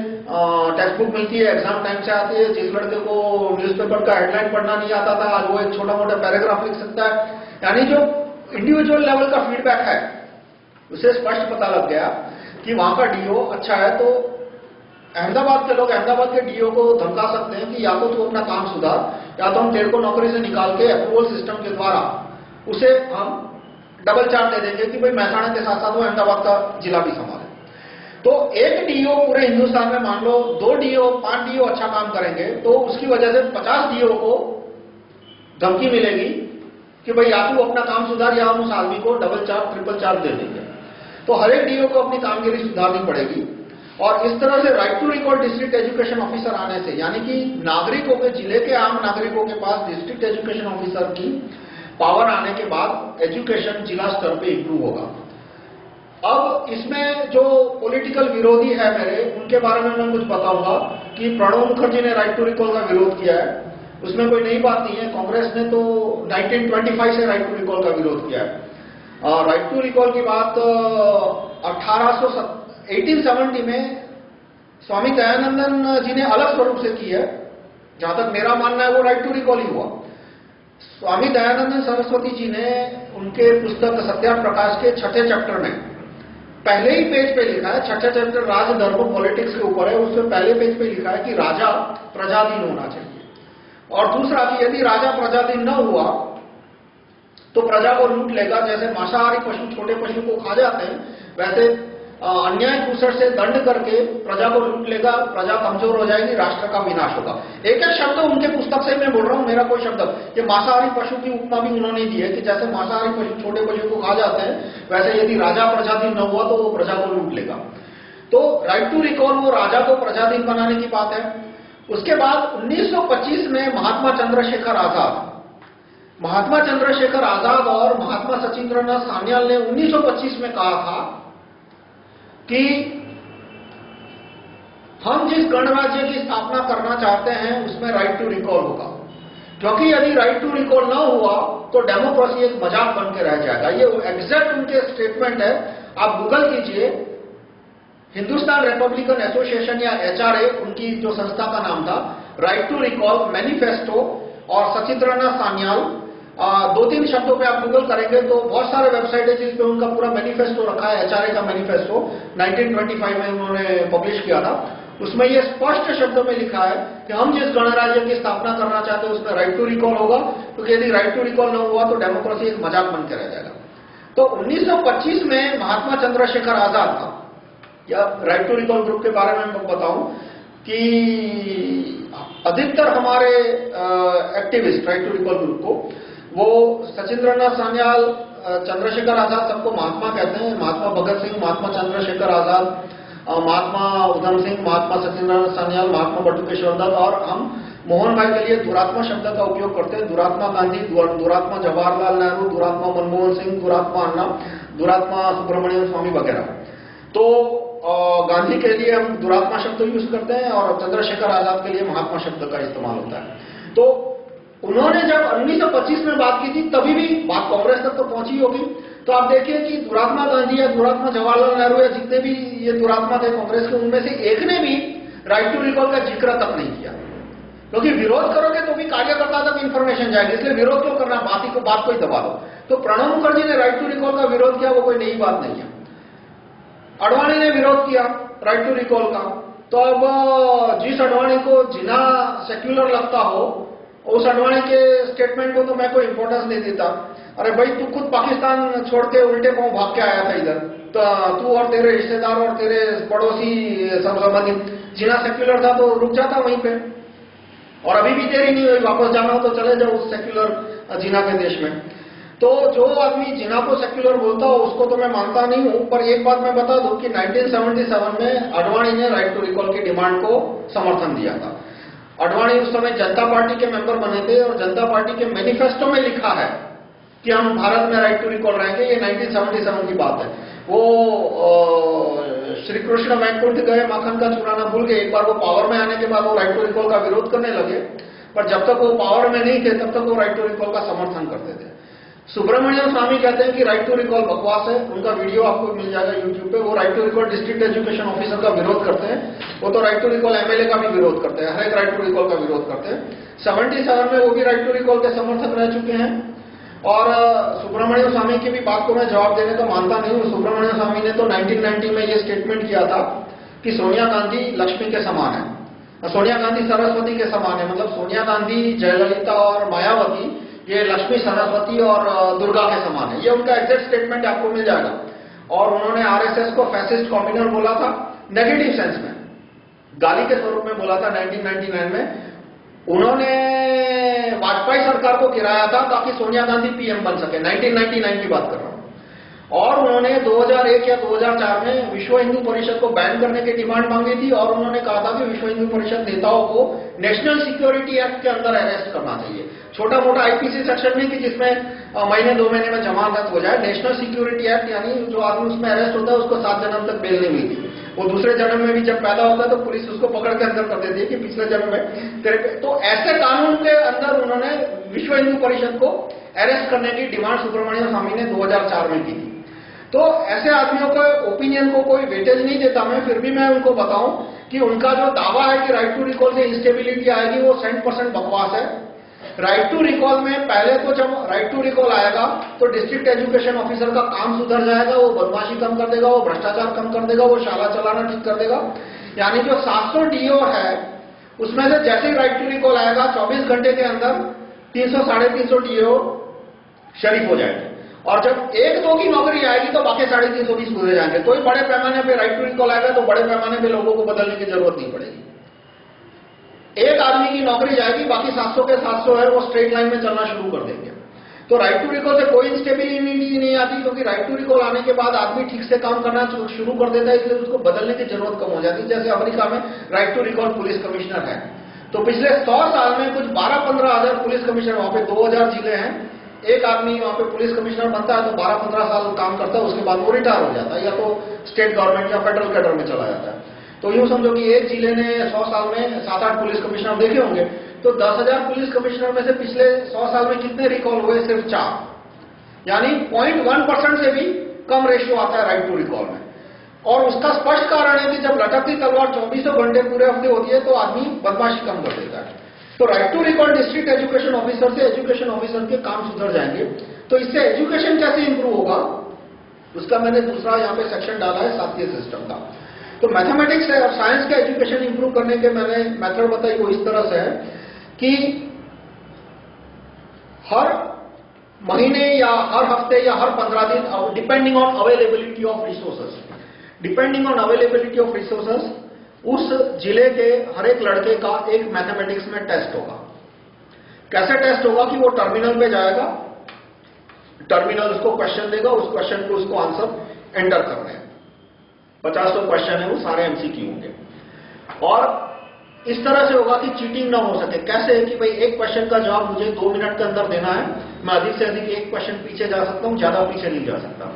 टेक्स्ट बुक मिलती है, एग्जाम टाइम से आती है। जिस लड़के को न्यूज़पेपर का हेडलाइन पढ़ना नहीं आता था, आज वो एक छोटा मोटा पैराग्राफ लिख सकता है। यानी जो इंडिविजुअल लेवल का फीडबैक है उसे स्पष्ट पता लग गया कि वहां का डीओ अच्छा है। तो अहमदाबाद के लोग अहमदाबाद के डीओ को धमका सकते हैं कि या तो तू अपना काम सुधार, या तो हम तेरे को नौकरी से निकाल के अप्रूवल सिस्टम के द्वारा उसे हम डबल चार्ज दे देंगे कि भाई महसाणा के साथ साथ वो अहमदाबाद का जिला भी संभाले। तो एक डीओ पूरे हिंदुस्तान में मान लो 2 डीओ 5 डीओ अच्छा काम करेंगे तो उसकी वजह से 50 डीओ को धमकी मिलेगी कि भाई या तू अपना काम सुधार या हम उस आदमी को डबल चार्ज ट्रिपल चार्ज दे देंगे। तो हर एक डीओ को अपनी कामगिरी सुधारनी पड़ेगी। और इस तरह से right to recall district education officer आने से, यानी कि नागरिकों के, जिले के आम नागरिकों के पास डिस्ट्रिक्ट एजुकेशन ऑफिसर की पावर आने के बाद एजुकेशन जिला स्तर पे इंप्रूव होगा। अब इसमें जो पॉलिटिकल विरोधी है मेरे, उनके बारे में मैं कुछ बताऊंगा कि प्रणब मुखर्जी ने राइट टू रिकॉल का विरोध किया है, उसमें कोई नई बात नहीं है। कांग्रेस ने तो 1925 से राइट टू रिकॉल का विरोध किया है। राइट टू रिकॉल की बात 1870 में स्वामी दयानंदन जी ने अलग स्वरूप से की है। जहां तक मेरा मानना है वो राइट टू रिकॉल ही हुआ। स्वामी दयानंदन सरस्वती जी ने उनके पुस्तक सत्यार्थ प्रकाश के 6ठे चैप्टर में पहले ही पेज पे लिखा है, 6ठा चैप्टर राज धर्म पॉलिटिक्स के ऊपर है, उसमें पहले पेज पे लिखा है कि राजा प्रजाधीन होना चाहिए। और दूसरा कि यदि राजा प्रजाधीन न हुआ तो प्रजा को लूट लेगा। जैसे मांसाहारी पशु छोटे पशु को खा जाते हैं, वैसे अन्याय कुशल से दंड करके प्रजा को लूट लेगा, प्रजा कमजोर हो जाएगी, राष्ट्र का विनाश होगा। एक एक शब्द उनके पुस्तक से मैं बोल रहा हूं, मेरा कोई शब्द। ये मांसाहारी पशु की उपमा भी उन्होंने दी है कि जैसे मांसाहारी पशु छोटे पशु को खा जाते हैं, वैसे यदि राजा प्रजाधीन न हुआ तो वो प्रजा को लूट लेगा। तो राइट टू रिकॉल वो राजा को प्रजाधीन बनाने की बात है। उसके बाद 1925 में महात्मा चंद्रशेखर आजाद और महात्मा सचिंद्रनाथ सान्याल ने 1925 में कहा था कि हम जिस गणराज्य की स्थापना करना चाहते हैं उसमें राइट टू रिकॉल होगा, क्योंकि यदि राइट टू रिकॉल ना हुआ तो डेमोक्रेसी एक मजाक बन के रह जाएगा। ये एग्जैक्ट उनके स्टेटमेंट है, आप गूगल कीजिए। हिंदुस्तान रिपब्लिकन एसोसिएशन या एचआरए उनकी जो संस्था का नाम था, राइट टू रिकॉल मैनिफेस्टो और सचिंद्रनाथ सान्याल, 2-3 शब्दों पे आप गूगल करेंगे तो बहुत सारे वेबसाइट है जिस पे उनका पूरा मैनिफेस्टो रखा है। एचआरए का मैनिफेस्टो 1925 में उन्होंने पब्लिश किया था। उसमें ये स्पष्ट शब्दों में लिखा है कि हम जिस गणराज्य की स्थापना करना चाहते हैं उसमें राइट टू रिकॉल होगा, क्योंकि यदि राइट टू रिकॉल न हुआ तो डेमोक्रेसी एक मजाक बन के रह जाएगा। तो 1925 में महात्मा चंद्रशेखर आजाद था, या राइट टू रिकॉल ग्रुप के बारे में मैं बताऊं कि अधिकतर हमारे activist right to recall group को, वो सचिंद्रनाथ सान्याल, चंद्रशेखर आजाद, सबको महात्मा कहते हैं। महात्मा भगत सिंह, महात्मा चंद्रशेखर आजाद, महात्मा उधम सिंह, महात्मा सचिंद्रनाथ सान्याल, महात्मा बटुकेश्वर दत्त, और हम मोहन भाई के लिए दुरात्मा शब्द का उपयोग करते हैं। दुरात्मा गांधी, दुरात्मा जवाहरलाल नेहरू, दुरात्मा मनमोहन सिंह, दुरात्मा अन्ना, दुरात्मा सुब्रमण्यम स्वामी वगैरह। तो गांधी के लिए हम दुरात्मा शब्द यूज करते हैं और चंद्रशेखर आजाद के लिए महात्मा शब्द का इस्तेमाल होता है। तो उन्होंने जब 1925 में बात की थी तभी भी बात कांग्रेस तक तो पहुंची होगी। तो आप देखिए कि दुरात्मा गांधी या दुरात्मा जवाहरलाल नेहरू या जितने भी ये दुरात्मा थे कांग्रेस के, उनमें से एक ने भी राइट टू रिकॉल का जिक्र तक नहीं किया, क्योंकि विरोध करोगे तो भी कार्यकर्ता तक इंफॉर्मेशन जाएगी, इसलिए विरोध क्यों करना, बात को ही दबा दो। तो प्रणब मुखर्जी ने राइट टू रिकॉल का विरोध किया, वो कोई नई बात नहीं है। अडवाणी ने विरोध किया राइट टू रिकॉल का। तो अब जिस अडवाणी को जिना सेक्युलर लगता हो, उस अडवाणी के स्टेटमेंट को तो मैं कोई इंपॉर्टेंस नहीं देता। अरे भाई, तू खुद पाकिस्तान छोड़ के उल्टे पांव भाग के आया था इधर, तो तू और तेरे रिश्तेदार और तेरे पड़ोसी सब संबंधित, जिना सेक्युलर था तो रुक जाता वहीं पे, और अभी भी देरी नहीं हुई, वापस जाना हो तो चले जाओ उस सेक्युलर जिना के देश में। तो जो आदमी जिना को सेक्युलर बोलता हो उसको तो मैं मानता नहीं हूं। पर एक बात मैं बता दूं कि 1977 में अडवाणी ने राइट टू रिकॉल की डिमांड को समर्थन दिया था। अडवाणी उस समय जनता पार्टी के मेंबर बने थे और जनता पार्टी के मैनिफेस्टो में लिखा है कि हम भारत में राइट टू रिकॉल रहेंगे। ये 1977 की बात है। वो श्री कृष्ण वैकुंठ गए, माखन का चुराना भूल गए। एक बार वो पावर में आने के बाद वो राइट टू रिकॉल का विरोध करने लगे, पर जब तक वो पावर में नहीं थे तब तक वो राइट टू रिकॉल का समर्थन करते थे। सुब्रमण्यम स्वामी कहते हैं कि राइट टू रिकॉल बकवास है। उनका वीडियो आपको मिल जाएगा यूट्यूब पे। वो right to recall district education officer का विरोध करते हैं, वो तो राइट टू रिकॉल एमएलए का भी विरोध करते हैं, हर एक राइट टू रिकॉल का विरोध करते हैं। 77 में वो भी राइट टू रिकॉल के समर्थक रह चुके हैं। और सुब्रमण्यम स्वामी की भी बात को मैं जवाब देने तो मानता नहीं हूं। सुब्रमण्यम स्वामी ने तो 1990 में ये स्टेटमेंट किया था कि सोनिया गांधी लक्ष्मी के समान है, सोनिया गांधी सरस्वती के समान है, मतलब सोनिया गांधी, जयललिता और मायावती ये लक्ष्मी, सरस्वती और दुर्गा के समान है। ये उनका एग्जैक्ट स्टेटमेंट आपको मिल जाएगा। और उन्होंने आरएसएस को फैसिस्ट कम्युनल बोला था, नेगेटिव सेंस में, गाली के स्वरूप में बोला था 1999 में। उन्होंने वाजपेयी सरकार को गिराया था ताकि सोनिया गांधी पीएम बन सके, 1999 की बात कर रहा हूं। और उन्होंने 2001 या 2004 में विश्व हिंदू परिषद को बैन करने की डिमांड मांगी थी और उन्होंने कहा था कि विश्व हिंदू परिषद नेताओं को नेशनल सिक्योरिटी एक्ट के अंदर अरेस्ट करना चाहिए। छोटा मोटा आईपीसी सेक्शन नहीं कि जिसमें महीने 2 महीने में जमानत हो जाए। नेशनल सिक्योरिटी एक्ट यानी जो आदमी उसमें अरेस्ट होता है उसको 7 जन्म तक बेल नहीं मिलती। वो दूसरे जन्म में भी जब पैदा होता है तो पुलिस उसको पकड़ के अंदर कर देती है कि पिछले जन्म में तेरे पे। तो ऐसे कानून के अंदर उन्होंने विश्व हिंदू परिषद को अरेस्ट करने की डिमांड सुब्रमण्यम स्वामी ने 2004 में की थी। तो ऐसे आदमियों के ओपिनियन को कोई वेटेज नहीं देता मैं, फिर भी मैं उनको बताऊं कि उनका जो दावा है कि राइट टू रिकॉल से इंस्टेबिलिटी आएगी वो 100% बकवास है। राइट टू रिकॉल में पहले तो जब राइट टू रिकॉल आएगा तो डिस्ट्रिक्ट एजुकेशन ऑफिसर का काम सुधर जाएगा, वो बदमाशी कम कर देगा, वो भ्रष्टाचार कम कर देगा, वो शाला चलाना ठीक कर देगा। यानी जो 700 डीओ है उसमें से जैसे ही राइट टू रिकॉल आएगा 24 घंटे के अंदर 300 साढ़े 300 डीओ शरीफ हो जाएंगे। और जब 1-2 की नौकरी आएगी तो बाकी 350 भी सुधर जाएंगे। कोई बड़े पैमाने पे राइट टू रिकॉल आएगा तो बड़े पैमाने पे लोगों को बदलने की जरूरत नहीं पड़ेगी। एक आदमी की नौकरी जाएगी, बाकी 700 के 700 है वो स्ट्रेट लाइन में चलना शुरू कर देंगे। तो राइट टू रिकॉल से कोई इंस्टेबिलिटी नहीं आती, क्योंकि राइट टू रिकॉल आने के बाद आदमी ठीक से काम करना शुरू कर देता है, इसलिए उसको बदलने की जरूरत कम हो जाती है। जैसे अमेरिका में right to recall police commissioner है, तो पिछले 100 साल में कुछ 12-15 हजार पुलिस कमिश्नर, वहां पे 2000 जिले हैं, एक आदमी वहां पे पुलिस कमिश्नर बनता है तो 12-15 साल काम करता है, उसके बाद वो रिटायर हो जाता है या तो स्टेट गवर्नमेंट या फेडरल कैडर में चला जाता है। तो यूं समझो कि एक जिले ने 100 साल में 7-8 पुलिस कमिश्नर देखे होंगे, तो 10,000 पुलिस कमिश्नर में से पिछले 100 साल में कितने रिकॉल हुए? सिर्फ 4, यानी 0.1% से भी कम रेशियो आता है राइट टू रिकॉल में। और उसका स्पष्ट कारण है कि जब लटकती तलवार 24 घंटे पूरे हफ्ते होती है तो आदमी बदमाशी कम कर देता है। तो right to recall district education officer से एजुकेशन ऑफिसर के काम सुधर जाएंगे। तो इससे एजुकेशन कैसे इंप्रूव होगा उसका मैंने दूसरा यहाँ पे सेक्शन डाला है, सातवीं सिस्टम का। तो मैथमेटिक्स और साइंस का एजुकेशन इंप्रूव करने के मैंने मेथड बताई, वो इस तरह से है कि हर महीने या हर हफ्ते या हर 15 दिन, depending on availability of resources, depending on availability of resources, उस जिले के हर एक लड़के का एक मैथमेटिक्स में टेस्ट होगा। कैसे टेस्ट होगा कि वो टर्मिनल पे जाएगा, टर्मिनल उसको क्वेश्चन देगा, उस क्वेश्चन को उसको आंसर एंटर करना है। 50 क्वेश्चन है, वो सारे एमसीक्यू होंगे। और इस तरह से होगा कि चीटिंग ना हो सके। कैसे है कि भाई एक क्वेश्चन का जवाब मुझे 2 मिनट के अंदर देना है, मैं अधिक से अधिक एक क्वेश्चन पीछे जा सकता हूं, ज्यादा पीछे नहीं जा सकता।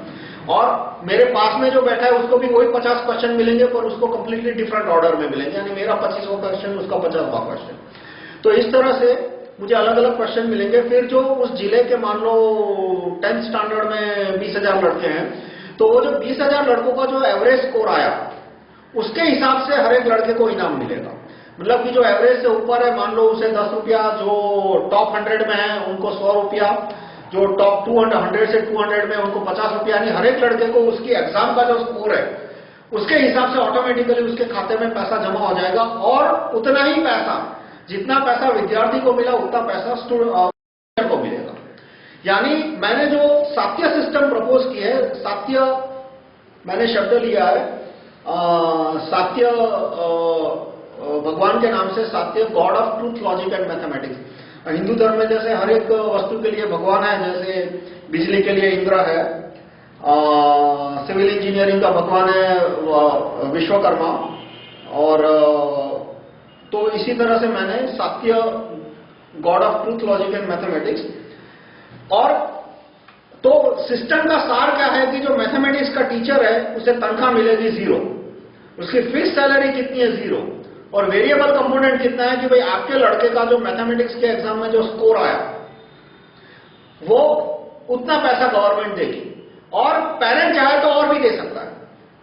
और मेरे पास में जो बैठा है उसको भी वही 50 क्वेश्चन मिलेंगे, पर उसको कंप्लीटली डिफरेंट ऑर्डर में मिलेंगे, यानी मेरा 25वां क्वेश्चन, उसका 50वां क्वेश्चन। तो इस तरह से मुझे अलग अलग क्वेश्चन मिलेंगे। फिर जो उस जिले के मान लो 10th स्टैंडर्ड में 20,000 लड़के हैं, तो वो जो 20,000 लड़कों का जो एवरेज स्कोर आया उसके हिसाब से हर एक लड़के को इनाम मिलेगा। मतलब कि जो एवरेज से ऊपर है मान लो उसे 10 रुपया, जो टॉप 100 में है उनको 100 रुपया, जो टॉप 200 से 200 में उनको 50 रुपया, यानी हर एक लड़के को उसकी एग्जाम का जो स्कोर है उसके हिसाब से ऑटोमेटिकली उसके खाते में पैसा जमा हो जाएगा। और उतना ही पैसा, जितना पैसा विद्यार्थी को मिला उतना पैसा स्टूडेंट को मिलेगा। यानी मैंने जो सात्य सिस्टम प्रपोज की है, सात्य मैंने शब्द लिया है, सात्य भगवान के नाम से, Satya god of truth, logic and mathematics. Hindu धर्म में जैसे हर एक वस्तु के लिए भगवान है, जैसे बिजली के लिए इंद्र है, सिविल इंजीनियरिंग का भगवान है विश्वकर्मा, और तो इसी तरह से मैंने Satya god of truth, logic and mathematics. और तो सिस्टम का सार क्या है कि जो मैथमेटिक्स का टीचर है उसे तनख्वाह मिलेगी 0, उसकी फिक्स सैलरी कितनी है 0, और वेरिएबल कंपोनेंट कितना है कि भाई आपके लड़के का जो मैथमेटिक्स के एग्जाम में जो स्कोर आया वो उतना पैसा गवर्नमेंट देगी। और पेरेंट चाहे तो और भी दे सकता है,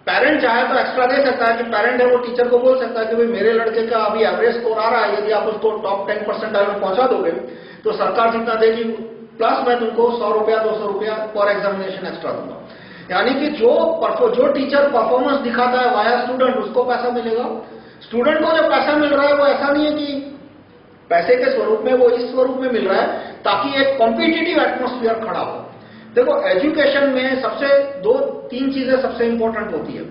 पेरेंट चाहे तो एक्स्ट्रा दे सकता है कि पेरेंट है वो टीचर को बोल सकता है कि भाई मेरे लड़के का अभी एवरेज स्कोर आ रहा है, यदि आप उसको टॉप 10% में पहुंचा दोगे तो सरकार जितना देगी, प्लस मैं तुमको 100 रुपया 200 रुपया पर एग्जामिनेशन एक्स्ट्रा दूंगा। यानी कि जो टीचर परफॉर्मेंस दिखाता है वाया स्टूडेंट, उसको पैसा मिलेगा। स्टूडेंट को जो पैसा मिल रहा है वो ऐसा नहीं है कि पैसे के स्वरूप में, वो इस स्वरूप में मिल रहा है ताकि एक कॉम्पिटिटिव एटमॉस्फेयर खड़ा हो। देखो एजुकेशन में सबसे 2-3 चीजें सबसे इंपॉर्टेंट होती है।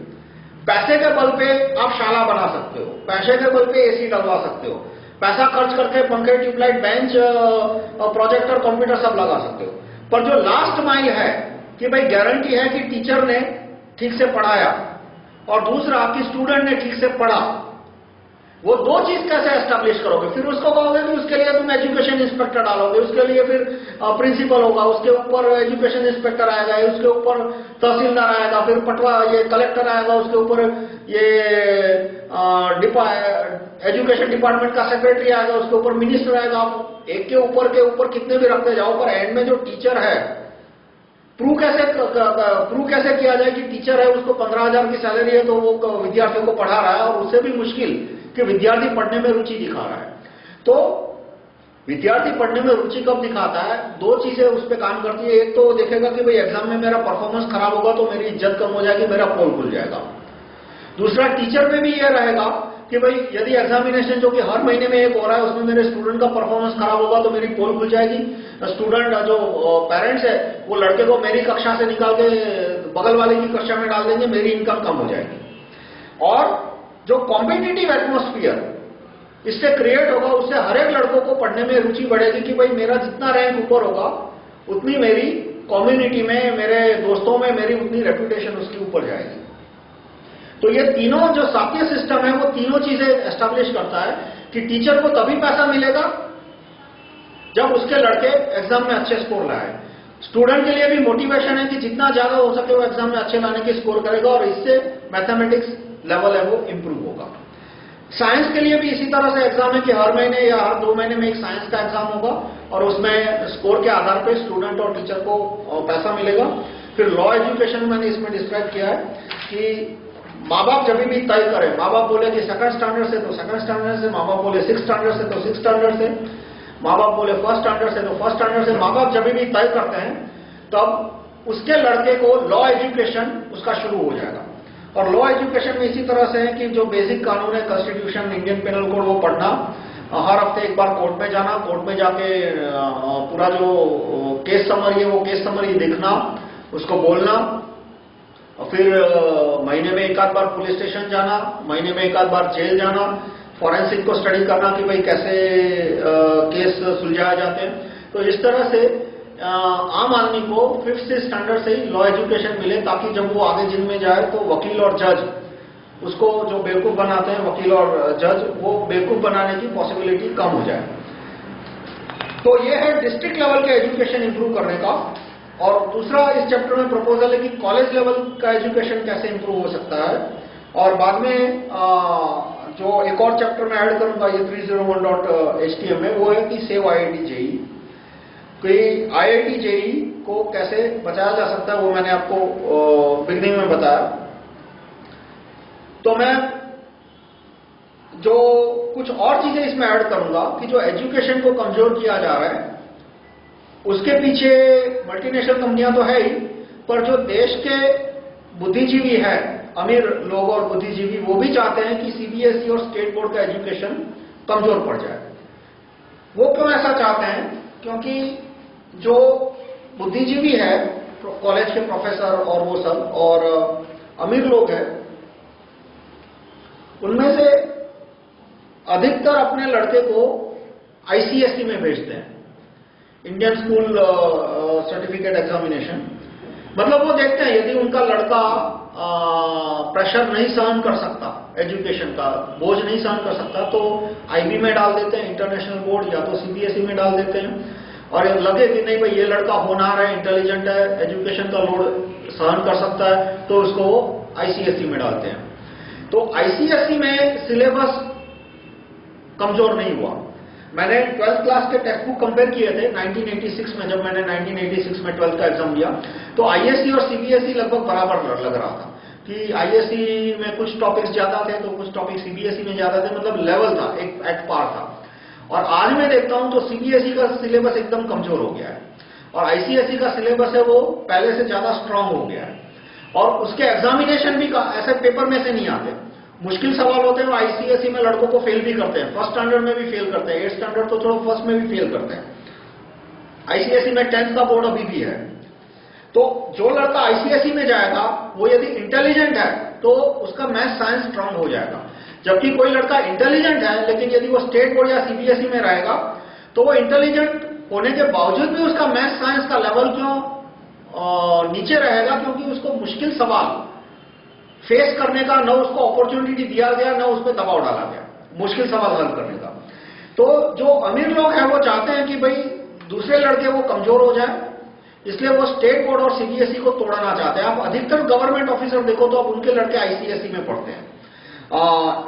पैसे के बल पे आप शाला बना सकते हो, पैसे के बल पे एसी डलवा सकते हो, पैसा खर्च करके पंखे, ट्यूबलाइट, बेंच, प्रोजेक्टर, कंप्यूटर सब लगा सकते हो। पर जो लास्ट माइल है कि भाई गारंटी है कि टीचर ने ठीक से पढ़ाया और दूसरा कि स्टूडेंट ने ठीक से पढ़ा, वो 2 चीज कैसे एस्टैब्लिश करोगे? फिर उसको कहोगे कि उसके लिए तुम एजुकेशन इंस्पेक्टर डालोगे, उसके लिए फिर प्रिंसिपल होगा, उसके ऊपर एजुकेशन इंस्पेक्टर आएगा, उसके ऊपर तहसीलदार आएगा, फिर पटवा ये कलेक्टर आएगा, उसके ऊपर ये एजुकेशन डिपार्टमेंट का सेक्रेटरी आएगा, उसके ऊपर मिनिस्टर आएगा। आप एक के ऊपर कितने भी रखते जाओ, पर एंड में जो टीचर है, प्रूव कैसे किया जाए कि टीचर है, उसको 15,000 की सैलरी है तो वो विद्यार्थियों को पढ़ा रहा है, और उससे भी मुश्किल कि विद्यार्थी पढ़ने में रुचि दिखा रहा है। तो विद्यार्थी पढ़ने में रुचि कब दिखाता है? 2 चीजें उस पर काम करती है। एक तो देखेगा कि भाई एग्जाम में मेरा परफॉर्मेंस खराब होगा तो मेरी इज्जत कम हो जाएगी, मेरा पोल खुल जाएगा। दूसरा, टीचर में भी यह रहेगा कि भाई यदि एग्जामिनेशन जो कि हर महीने में एक हो रहा है, उसमें मेरे स्टूडेंट का परफॉर्मेंस खराब होगा तो मेरी पोल खुल जाएगी। स्टूडेंट जो पेरेंट्स है वो लड़के को मेरी कक्षा से निकाल के बगल वाले की कक्षा में डाल देंगे, मेरी इनकम कम हो जाएगी। और जो कॉम्पिटिटिव एटमॉस्फेयर इससे क्रिएट होगा, उससे हर एक लड़कों को पढ़ने में रुचि बढ़ेगी कि भाई मेरा जितना रैंक ऊपर होगा उतनी मेरी कम्युनिटी में, मेरे दोस्तों में मेरी उतनी रेपुटेशन उसकी ऊपर जाएगी। तो ये तीनों जो साप्य सिस्टम है वो तीनों चीजें एस्टैब्लिश करता है कि टीचर को तभी पैसा मिलेगा जब उसके लड़के एग्जाम में अच्छे स्कोर लाए। स्टूडेंट के लिए भी मोटिवेशन है कि जितना ज्यादा हो सके वो एग्जाम में अच्छे लाने की स्कोर करेगा और इससे मैथमेटिक्स लेवल है वो इंप्रूव होगा। साइंस के लिए भी इसी तरह से एग्जाम है कि हर महीने या हर 2 महीने में एक साइंस का एग्जाम होगा और उसमें स्कोर के आधार पर स्टूडेंट और टीचर को पैसा मिलेगा। फिर लॉ एजुकेशन मैंने इसमें डिस्क्राइब किया है कि माँ बाप जब भी तय करें, माँ बाप बोले कि 2nd स्टैंडर्ड से तो 2nd स्टैंडर्ड से, माँ बाप बोले 6th स्टैंडर्ड से तो 6th स्टैंडर्ड से, माँ बाप बोले 1st स्टैंडर्ड से तो 1st स्टैंडर्ड से, माँ बाप जब भी तय करते हैं तब उसके लड़के को लॉ एजुकेशन उसका शुरू हो जाएगा। और लॉ एजुकेशन में इसी तरह से है कि जो बेसिक कानून है, कॉन्स्टिट्यूशन, इंडियन पेनल कोड, वो पढ़ना, हर हफ्ते एक बार कोर्ट में जाना, कोर्ट में जाके पूरा जो केस समरी है वो केस समरी देखना, उसको बोलना, और फिर महीने में एक आध बार पुलिस स्टेशन जाना, महीने में एक आध बार जेल जाना, फॉरेंसिक को स्टडी करना कि भाई कैसे केस सुलझाए जाते हैं। तो इस तरह से आम आदमी को 5th स्टैंडर्ड से ही लॉ एजुकेशन मिले ताकि जब वो आगे जिन में जाए तो वकील और जज उसको जो बेवकूफ बनाते हैं, वकील और जज, वो बेवकूफ बनाने की पॉसिबिलिटी कम हो जाए। तो ये है डिस्ट्रिक्ट लेवल के एजुकेशन इंप्रूव करने का। और दूसरा इस चैप्टर में प्रपोजल है कि कॉलेज लेवल का एजुकेशन कैसे इंप्रूव हो सकता है। और बाद में जो एक और चैप्टर में ऐड करूंगा ये 301.htm में, वो है कि सेव IIT JEE, कि IIT JEE को कैसे बचाया जा सकता है, वो मैंने आपको बिगनिंग में बताया। तो मैं जो कुछ और चीजें इसमें ऐड करूंगा कि जो एजुकेशन को कमजोर किया जा रहा है उसके पीछे मल्टीनेशनल कंपनियां तो है ही, पर जो देश के बुद्धिजीवी है, अमीर लोग और बुद्धिजीवी, वो भी चाहते हैं कि CBSE और स्टेट बोर्ड का एजुकेशन कमजोर पड़ जाए। वो क्यों ऐसा चाहते हैं? क्योंकि जो बुद्धिजीवी है, कॉलेज के प्रोफेसर और वो सब, और अमीर लोग हैं, उनमें से अधिकतर अपने लड़के को ICSE में भेजते हैं, इंडियन स्कूल सर्टिफिकेट एग्जामिनेशन। मतलब वो देखते हैं यदि उनका लड़का प्रेशर नहीं सहन कर सकता, एजुकेशन का बोझ नहीं सहन कर सकता, तो IB में डाल देते हैं, इंटरनेशनल बोर्ड, या तो CBSE में डाल देते हैं। और लगे कि नहीं भाई ये लड़का होनहार है, इंटेलिजेंट है, एजुकेशन का लोड सहन कर सकता है, तो उसको ICSE में डालते हैं। तो ICSE में सिलेबस कमजोर नहीं हुआ। मैंने 12th क्लास के टेक्स्ट बुक कंपेयर किए थे 1986 में, जब मैंने 1986 में 12th का एग्जाम दिया, तो ISE और CBSE लगभग बराबर लग रहा था कि ISE में कुछ टॉपिक्स ज्यादा थे तो कुछ टॉपिक CBSE में ज्यादा थे, मतलब लेवल था, एक एट पार था। और आज मैं देखता हूं तो CBSE का सिलेबस एकदम कमजोर हो गया है और ICSE का सिलेबस है वो पहले से ज्यादा स्ट्रांग हो गया है। और उसके एग्जामिनेशन भी ऐसे पेपर में से नहीं आते, मुश्किल सवाल होते हैं। वो आईसीएसई में लड़कों को फेल भी करते हैं, फर्स्ट स्टैंडर्ड में भी फेल करते हैं, 8th स्टैंडर्ड तो छोड़ो फर्स्ट में भी फेल करते हैं। आईसीएसई में 10th का बोर्ड अभी भी है। तो जो लड़का आईसीएसई में जाएगा वो यदि इंटेलिजेंट है तो उसका मैथ साइंस स्ट्रांग हो जाएगा। जबकि कोई लड़का इंटेलिजेंट है लेकिन यदि वो स्टेट बोर्ड या सीबीएसई में रहेगा तो वो इंटेलिजेंट होने के बावजूद भी उसका मैथ साइंस का लेवल क्यों नीचे रहेगा, क्योंकि उसको मुश्किल सवाल फेस करने का न उसको अपॉर्चुनिटी दिया गया, न उस पर दबाव डाला गया मुश्किल सवाल हल करने का। तो जो अमीर लोग हैं वो चाहते हैं कि भाई दूसरे लड़के वो कमजोर हो जाए, इसलिए वो स्टेट बोर्ड और सीबीएसई को तोड़ना चाहते हैं। आप अधिकतर गवर्नमेंट ऑफिसर देखो तो अब उनके लड़के आईसीएसई में पढ़ते हैं,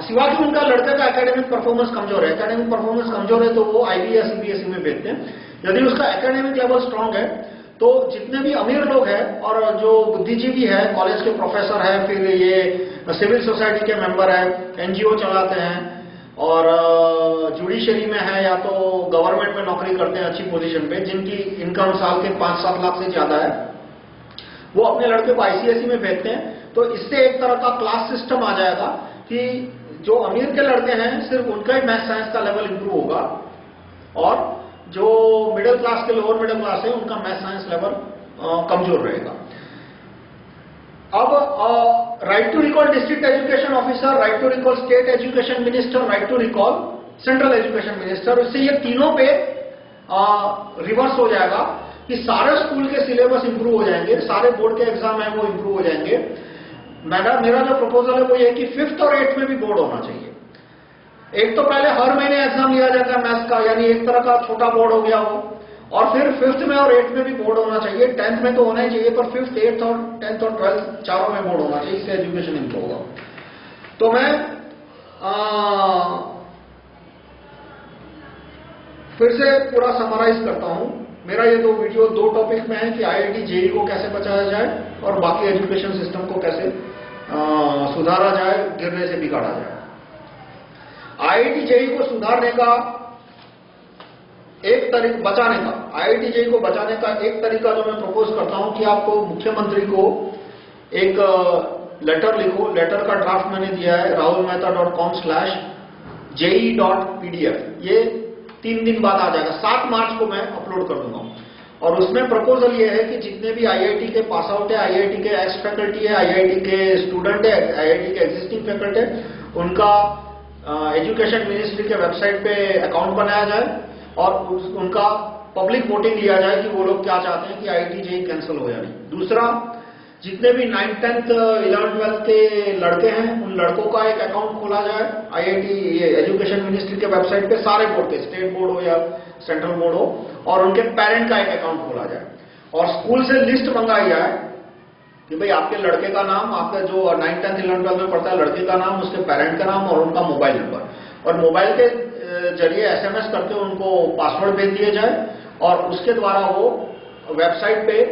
सिवा कि उनका लड़के का एकेडमिक परफॉर्मेंस कमजोर है। एकेडमिक परफॉर्मेंस कमजोर है तो वो आईबी या सीबीएसई में भेजते हैं। यदि उसका एकेडमिक लेवल स्ट्रांग है तो जितने भी अमीर लोग हैं और जो बुद्धिजीवी है, कॉलेज के प्रोफेसर है, फिर ये सिविल सोसाइटी के मेंबर है, एनजीओ चलाते हैं और जुडिशरी में है या तो गवर्नमेंट में नौकरी करते हैं अच्छी पोजीशन पे, जिनकी इनकम साल के 5-7 लाख से ज्यादा है, वो अपने लड़के को आईसीएसई में भेजते हैं। तो इससे एक तरह का क्लास सिस्टम आ जाएगा कि जो अमीर के लड़के हैं सिर्फ उनका ही मैथ साइंस का लेवल इंप्रूव होगा और जो मिडिल क्लास के लोअर मिडिल क्लास है उनका मैथ साइंस लेवल कमजोर रहेगा। अब right to recall district education officer, right to recall state education minister, right to recall central education minister, इससे ये तीनों पे रिवर्स हो जाएगा कि सारे स्कूल के सिलेबस इंप्रूव हो जाएंगे, सारे बोर्ड के एग्जाम है वो इंप्रूव हो जाएंगे। मेरा जो प्रपोजल है वो ये कि 5th और 8th में भी बोर्ड होना चाहिए। एक तो पहले हर महीने एग्जाम लिया जाता है मैथ्स का, यानी एक तरह का छोटा बोर्ड हो गया वो, और फिर 5th में और 8th में भी बोर्ड होना चाहिए। 10th में तो होना ही चाहिए, पर 5th, 8th और 10th और 12th चारों में बोर्ड होना चाहिए, इससे एजुकेशन इंप्रूव होगा। तो मैं फिर से पूरा समराइज करता हूं। मेरा ये 2 वीडियो 2 टॉपिक में है कि आईआईटी जेईई को कैसे बचाया जाए और बाकी एजुकेशन सिस्टम को कैसे सुधारा जाए, गिरने से बिगाड़ा जाए। आईआईटी जेईई को सुधारने का एक तरीका, बचाने का, आईआईटी जेईई को बचाने का एक तरीका जो मैं प्रपोज करता हूं कि आप मुख्यमंत्री को एक लेटर लिखो। लेटर का ड्राफ्ट मैंने दिया है rahulmehta.com/jei.pdf। ये 3 दिन बाद आ जाएगा, 7 मार्च को मैं अपलोड कर दूंगा। और उसमें प्रपोजल ये है कि जितने भी आईआईटी के पास आउट है, आईआईटी के एक्स फैकल्टी है, आईआईटी के स्टूडेंट है, आईआईटी के एग्जिस्टिंग फैकल्टी है, उनका एजुकेशन मिनिस्ट्री के वेबसाइट पे अकाउंट बनाया जाए और उनका पब्लिक वोटिंग लिया जाए कि वो लोग क्या चाहते हैं कि आईआईटी जेईई कैंसिल हो या नहीं। दूसरा, जितने भी 9th, 10th, 11th, 12th के लड़के हैं उन लड़कों का एक अकाउंट खोला जाए आईआईटी एजुकेशन मिनिस्ट्री के वेबसाइट पे, सारे बोर्ड के, स्टेट बोर्ड हो या सेंट्रल बोर्ड हो, और उनके पेरेंट का एक अकाउंट खोला जाए और स्कूल से लिस्ट मंगाई जाए कि भाई आपके लड़के का नाम, आपका जो 9th, 10th, 11th, 12th में पढ़ता है लड़के का नाम, उसके पेरेंट का नाम और उनका मोबाइल नंबर, और मोबाइल के जरिए एसएमएस करके उनको पासवर्ड भेज दिए जाए और उसके द्वारा वो वेबसाइट पे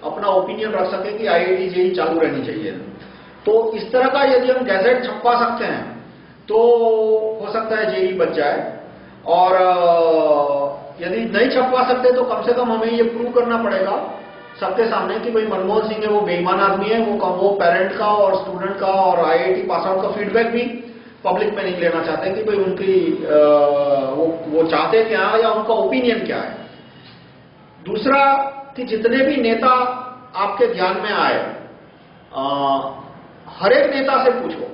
अपना ओपिनियन रख सके कि आईआईटी जेईई चालू रहनी चाहिए। तो इस तरह का यदि हम गैजेट छपवा सकते हैं तो हो सकता है जेईई बच जाए, और यदि नहीं छपवा सकते तो कम से कम हमें ये प्रूव करना पड़ेगा सबके सामने कि भाई मनमोहन सिंह है वो बेईमान आदमी है, वो पेरेंट का और स्टूडेंट का और आईआईटी पास आउट का फीडबैक भी पब्लिक में नहीं लेना चाहते कि भाई उनकी वो चाहते क्या या उनका ओपिनियन क्या है। दूसरा कि जितने भी नेता आपके ध्यान में आए, हर एक नेता से पूछो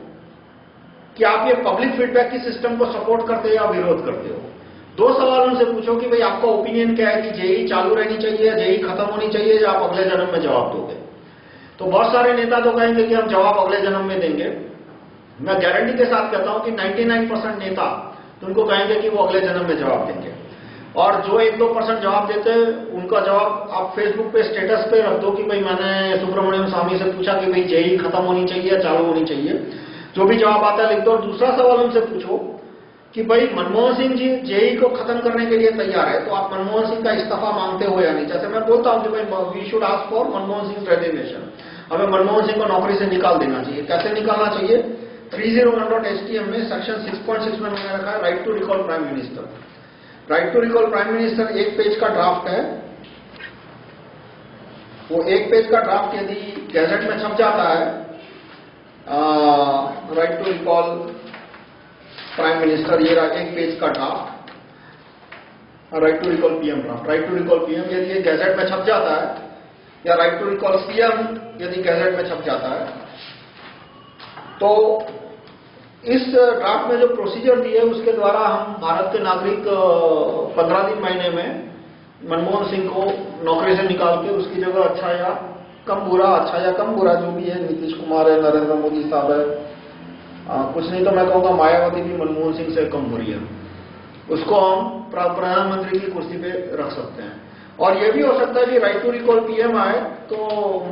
कि आप ये पब्लिक फीडबैक की सिस्टम को सपोर्ट करते हो या विरोध करते हो। 2 सवाल उनसे पूछो कि भाई आपका ओपिनियन क्या है कि जेईई चालू रहनी चाहिए, जेईई खत्म होनी चाहिए, या आप अगले जन्म में जवाब दोगे। तो बहुत सारे नेता तो कहेंगे कि हम जवाब अगले जन्म में देंगे। मैं गारंटी के साथ कहता हूं कि 99% नेता उनको कहेंगे कि वो अगले जन्म में जवाब देंगे, और जो 1-2% जवाब देते हैं उनका जवाब आप फेसबुक पे स्टेटस पे रख दो कि भाई मैंने सुब्रमण्यम स्वामी से पूछा कि भाई जेईई खत्म होनी चाहिए या चालू होनी चाहिए, जो भी जवाब आता है लिख दो। और दूसरा सवाल उनसे पूछो कि भाई मनमोहन सिंह जी जेईई को खत्म करने के लिए तैयार है, तो आप मनमोहन सिंह का इस्तीफा मांगते हो या नहीं। जैसे मैं बोलता हूं कि भाई we should ask for Manmohan Singh resignation, हमें मनमोहन सिंह को नौकरी से निकाल देना चाहिए। कैसे निकालना चाहिए? 301.htm में सेक्शन 6.6 में मैंने रखा है right to recall prime minister. Right to recall prime minister 1 page का ड्राफ्ट है, वो एक पेज का ड्राफ्ट यदि गैजेट में छप जाता है, right to recall prime minister, ये एक पेज का draft, right to recall PM draft, right to recall PM यदि ये गैजेट में छप जाता है, या राइट टू रिकॉल सीएम यदि गैजेट में छप जाता है, तो इस ड्राफ्ट में जो प्रोसीजर दिए उसके द्वारा हम भारत के नागरिक 15 दिन महीने में मनमोहन सिंह को नौकरी से निकाल के उसकी जगह अच्छा या कम बुरा, अच्छा या कम बुरा जो भी है, नीतीश कुमार है, नरेंद्र मोदी साहब है, कुछ नहीं तो मैं कहूँगा मायावती भी मनमोहन सिंह से कम बुरी है, उसको हम प्रधानमंत्री की कुर्सी पे रख सकते हैं। और ये भी हो सकता है कि राइट टू रिकॉल पीएम आए तो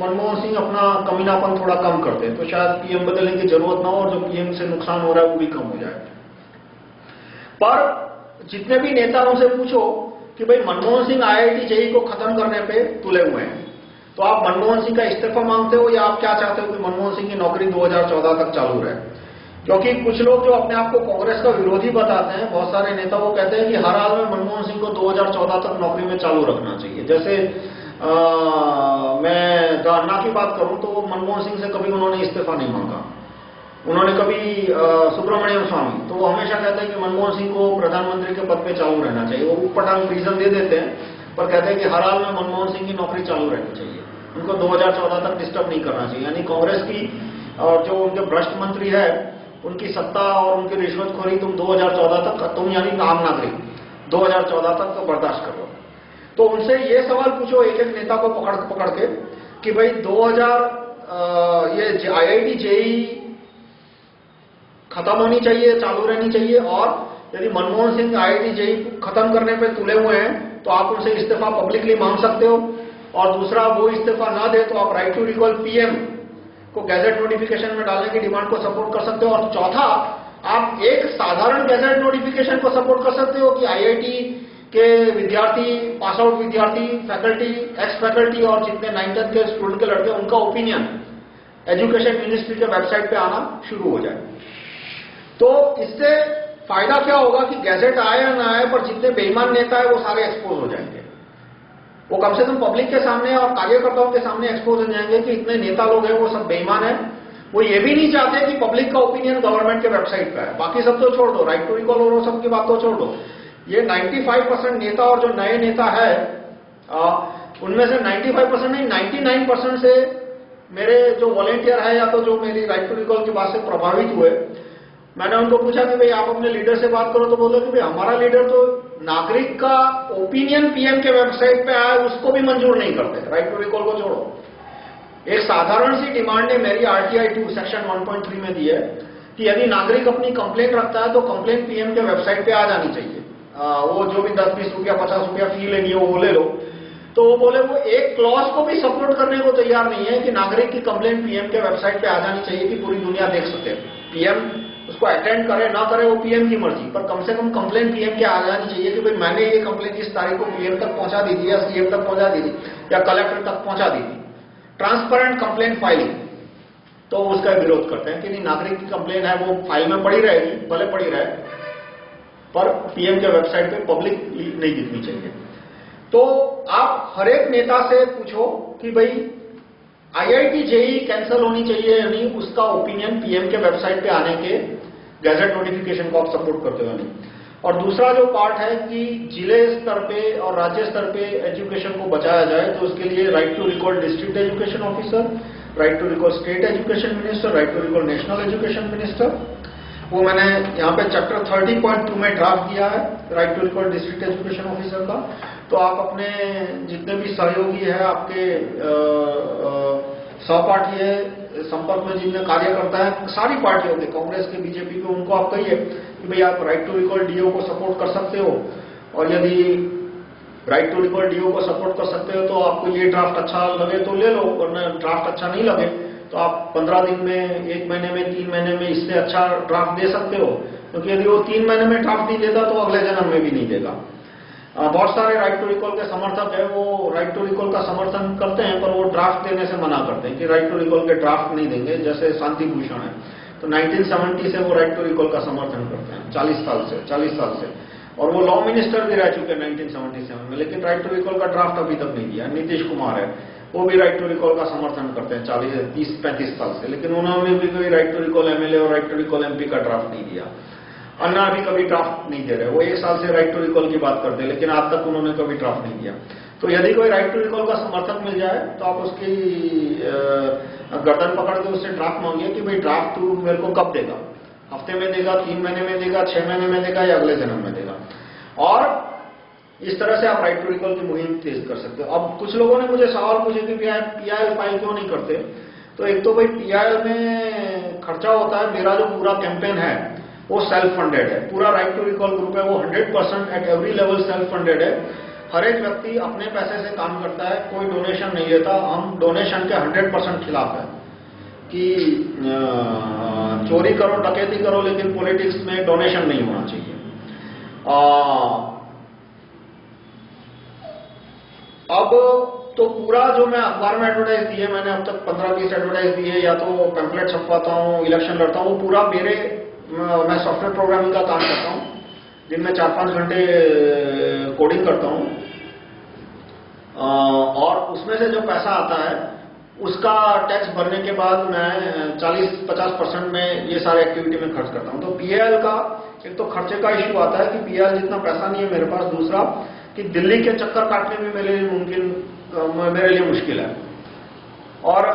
मनमोहन सिंह अपना कमीनापन थोड़ा कम करते हैं, तो शायद पीएम बदलने की जरूरत ना हो और जो पीएम से नुकसान हो रहा है वो भी कम हो जाए। पर जितने भी नेताओं से पूछो कि भाई मनमोहन सिंह आईआईटी जेईई को खत्म करने पे तुले हुए हैं, तो आप मनमोहन सिंह का इस्तीफा मांगते हो या आप क्या चाहते हो कि मनमोहन सिंह की नौकरी 2014 तक चालू रहे? क्योंकि कुछ लोग जो अपने आप को कांग्रेस का विरोधी बताते हैं, बहुत सारे नेता वो कहते हैं कि हर हाल में मनमोहन सिंह को 2014 तक नौकरी में चालू रखना चाहिए। जैसे मैं अन्ना की बात करूं तो मनमोहन सिंह से कभी उन्होंने इस्तीफा नहीं मांगा, उन्होंने कभी सुब्रमण्यम स्वामी, तो वो हमेशा कहते हैं कि मनमोहन सिंह को प्रधानमंत्री के पद पे चालू रहना चाहिए। वो ऊटपटांग रीजन दे देते हैं पर कहते हैं कि हर हाल में मनमोहन सिंह की नौकरी चालू रहनी चाहिए, उनको 2014 तक डिस्टर्ब नहीं करना चाहिए। यानी कांग्रेस की और जो उनके भ्रष्ट मंत्री है उनकी सत्ता और उनकी रिश्वतखोरी तुम 2014 तक, तुम यानी आम नागरिक 2014 तक तो बर्दाश्त करो। तो उनसे ये सवाल पूछो एक एक नेता को पकड़ के कि भाई 2000 ये आईआईटी जेईई खत्म होनी चाहिए, चालू रहनी चाहिए, और यदि मनमोहन सिंह आईआईटी जेईई खत्म करने पे तुले हुए हैं तो आप उनसे इस्तीफा पब्लिकली मांग सकते हो, और दूसरा वो इस्तीफा ना दे तो आप राइट टू रिकॉल पीएम को गैजेट नोटिफिकेशन में डालने की डिमांड को सपोर्ट कर सकते हो। और चौथा, आप एक साधारण गैजेट नोटिफिकेशन को सपोर्ट कर सकते हो कि आईआईटी के विद्यार्थी, पास आउट विद्यार्थी, फैकल्टी, एक्स फैकल्टी और जितने 9th के स्टूडेंट के लड़के, उनका ओपिनियन एजुकेशन मिनिस्ट्री के वेबसाइट पे आना शुरू हो जाए। तो इससे फायदा क्या होगा कि गैजेट आए या ना आए पर जितने बेईमान नेता है वो सारे एक्सपोज हो जाएंगे, वो कम से कम पब्लिक के सामने और कार्यकर्ताओं के सामने एक्सपोज हो जाएंगे कि इतने नेता लोग हैं वो सब बेईमान है। वो ये भी नहीं चाहते कि पब्लिक का ओपिनियन गवर्नमेंट के वेबसाइट पे है। बाकी सब तो छोड़ दो, राइट टू रिकॉल और वो सब की बात तो छोड़ दो, ये 95% नेता और जो नए नेता है उनमें से 95% नहीं 99% से मेरे जो वॉलेंटियर है या तो जो मेरी राइट टू रिकॉल की बात से प्रभावित हुए, मैंने उनको पूछा कि भाई आप अपने लीडर से बात करो, तो बोले कि भाई हमारा लीडर तो नागरिक का ओपिनियन पीएम के वेबसाइट पे आया उसको भी मंजूर नहीं करते, राइट टू रिकॉल को छोड़ो। एक साधारण सी डिमांड ने मेरी आरटीआई 2 सेक्शन 1.3 में दी है कि यदि नागरिक अपनी कंप्लेंट रखता है तो कंप्लेंट पीएम के वेबसाइट पे आ जानी चाहिए। वो जो भी 10-20 रुपया 50 रुपया फी लेंगे वो ले लो। तो वो बोले वो एक क्लॉज को भी सपोर्ट करने को तैयार नहीं है कि नागरिक की कंप्लेंट पीएम के वेबसाइट पे आ जानी चाहिए कि पूरी दुनिया देख सके। पीएम उसको अटेंड करे ना करे वो पीएम की मर्जी, पर कम से कम कंप्लेंट पीएम के आ जानी चाहिए कि भाई मैंने ये कंप्लेंट इस तारीख को पीएम तक पहुंचा दी थी या सीएम तक पहुंचा दी थी या कलेक्टर तक पहुंचा दी थी। ट्रांसपेरेंट कंप्लेंट फाइलिंग, तो उसका विरोध करते हैं कि नहीं, नागरिक की कंप्लेंट है वो फाइल में पड़ी रहेगी, भले पड़ी रहे, पर पीएम के वेबसाइट पे पब्लिक नहीं दिखनी चाहिए। तो आप हर एक नेता से पूछो कि भाई आईआईटी जेईई कैंसिल होनी चाहिए या नहीं, उसका ओपिनियन पीएम के वेबसाइट पे आने के गैजेट नोटिफिकेशन को आप सपोर्ट करते हो नहीं। और दूसरा जो पार्ट है कि जिले स्तर पे और राज्य स्तर पे एजुकेशन को बचाया जाए, तो उसके लिए right to recall district education officer, right to recall state education minister, right to recall national education minister, वो मैंने यहाँ पे चैप्टर 30.2 में ड्राफ्ट दिया है right to recall district education officer का। तो आप अपने जितने भी सहयोगी है, आपके सहपाठी है, संपर्क में जितने कार्यकर्ता है, सारी पार्टियों के, कांग्रेस के, बीजेपी के, उनको आप कहिए कि भाई आप राइट टू रिकॉल डीओ को सपोर्ट कर सकते हो, और यदि राइट टू रिकॉल डीओ को सपोर्ट कर सकते हो तो आपको ये ड्राफ्ट अच्छा लगे तो ले लो, वरना ड्राफ्ट अच्छा नहीं लगे तो आप 15 दिन में, 1 महीने में, 3 महीने में इससे अच्छा ड्राफ्ट दे सकते हो। क्योंकि यदि वो 3 महीने में ड्राफ्ट नहीं देता तो अगले जन्म में भी नहीं देगा। बहुत सारे राइट टू रिकॉल के समर्थक है, वो राइट टू रिकॉल का समर्थन करते हैं पर वो ड्राफ्ट देने से मना करते हैं कि राइट टू रिकॉल के ड्राफ्ट नहीं देंगे। जैसे शांति भूषण है, तो 1970 से वो राइट टू रिकॉल का समर्थन करते हैं, 40 साल से, और वो लॉ मिनिस्टर भी रह चुके हैं 1977 में, लेकिन राइट टू रिकॉल का ड्राफ्ट अभी तक नहीं दिया। नीतीश कुमार है, वो भी राइट टू रिकॉल का समर्थन करते हैं 30-35 साल से, लेकिन उन्होंने भी कोई राइट टू रिकॉल एमएलए और राइट टू रिकॉल एमपी का ड्राफ्ट नहीं दिया। अन्ना भी कभी ड्राफ्ट नहीं दे रहे, वो 1 साल से राइट टू रिकॉल की बात करते हैं, लेकिन आज तक उन्होंने कभी ड्राफ्ट नहीं दिया। तो यदि कोई राइट टू रिकॉल का समर्थक मिल जाए तो आप उसकी गर्दन पकड़ के उससे ड्राफ्ट मांगिए कि भाई ड्राफ्ट तू मेरे को कब देगा, हफ्ते में देगा, 3 महीने में देगा, 6 महीने में देगा या अगले जन्म में देगा। और इस तरह से आप राइट टू रिकॉल की मुहिम तेज कर सकते हो। अब कुछ लोगों ने मुझे सवाल पूछे कि पीआईएल फाइल क्यों नहीं करते। तो एक तो भाई पीआईएल में खर्चा होता है, मेरा जो पूरा कैंपेन है वो सेल्फ फंडेड है, पूरा राइट टू रिकॉल ग्रुप है वो 100% at every level self funded है। हर एक व्यक्ति अपने पैसे से काम करता है, कोई डोनेशन नहीं लेता। हम डोनेशन के 100% खिलाफ है कि चोरी करो डकैती करो लेकिन पॉलिटिक्स में डोनेशन नहीं होना चाहिए। अब तो पूरा जो मैं अखबार में एडवर्टाइज दी है, मैंने अब तक 15-20 एडवर्टाइज दी है, या तो पैम्पलेट छपवाता हूँ, इलेक्शन लड़ता हूँ, पूरा मैं सॉफ्टवेयर प्रोग्रामिंग का काम करता हूँ, दिन में 4-5 घंटे कोडिंग करता हूँ, और उसमें से जो पैसा आता है उसका टैक्स भरने के बाद मैं 40-50% में ये सारे एक्टिविटी में खर्च करता हूँ। तो पीएल का एक तो खर्चे का इश्यू आता है कि पीएल जितना पैसा नहीं है मेरे पास, दूसरा कि दिल्ली के चक्कर काटने में मेरे लिए मुश्किल है। और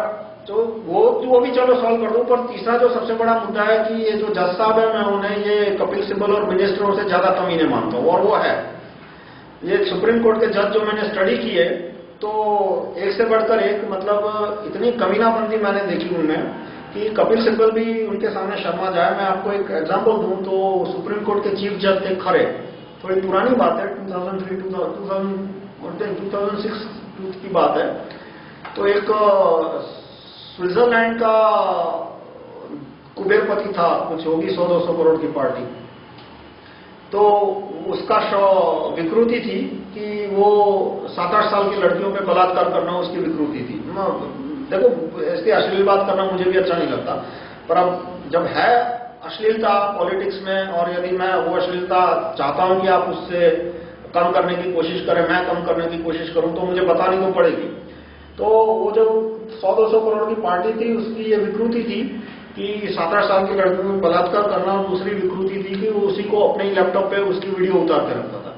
तो वो भी चलो सॉल्व कर दूं, पर तीसरा जो सबसे बड़ा मुद्दा है कि ये जो जज साहब है, मैं उन्हें ये कपिल सिब्बल और मिनिस्टरों से ज्यादा कमीने मानता हूं, और वो है ये सुप्रीम कोर्ट के जज जो मैंने स्टडी की है, तो एक से बढ़कर एक, मतलब इतनी कमीनाबंदी मैंने देखी उनमें कि कपिल सिब्बल भी उनके सामने शर्मा जाए। मैं आपको एक एग्जांपल दूं तो सुप्रीम कोर्ट के चीफ जज थे खरे, थोड़ी पुरानी बात है, 2006 की बात है। तो एक स्विट्जरलैंड का कुबेरपति था, कुछ होगी 100-200 करोड़ की पार्टी, तो उसका विकृति थी कि वो 7-8 साल की लड़कियों पे बलात्कार करना उसकी विकृति थी। देखो, इसकी अश्लील बात करना मुझे भी अच्छा नहीं लगता, पर अब जब है अश्लीलता पॉलिटिक्स में, और यदि मैं वो अश्लीलता चाहता हूं कि आप उससे कम करने की कोशिश करें, मैं कम करने की कोशिश करूं, तो मुझे बतानी तो पड़ेगी। तो वो जो 100-200 करोड़ की पार्टी थी, उसकी ये विकृति थी कि 7-8 साल की लड़कियों में बलात्कार करना, और दूसरी विकृति थी कि वो उसी को अपने ही लैपटॉप पे उसकी वीडियो उतार के रखता था।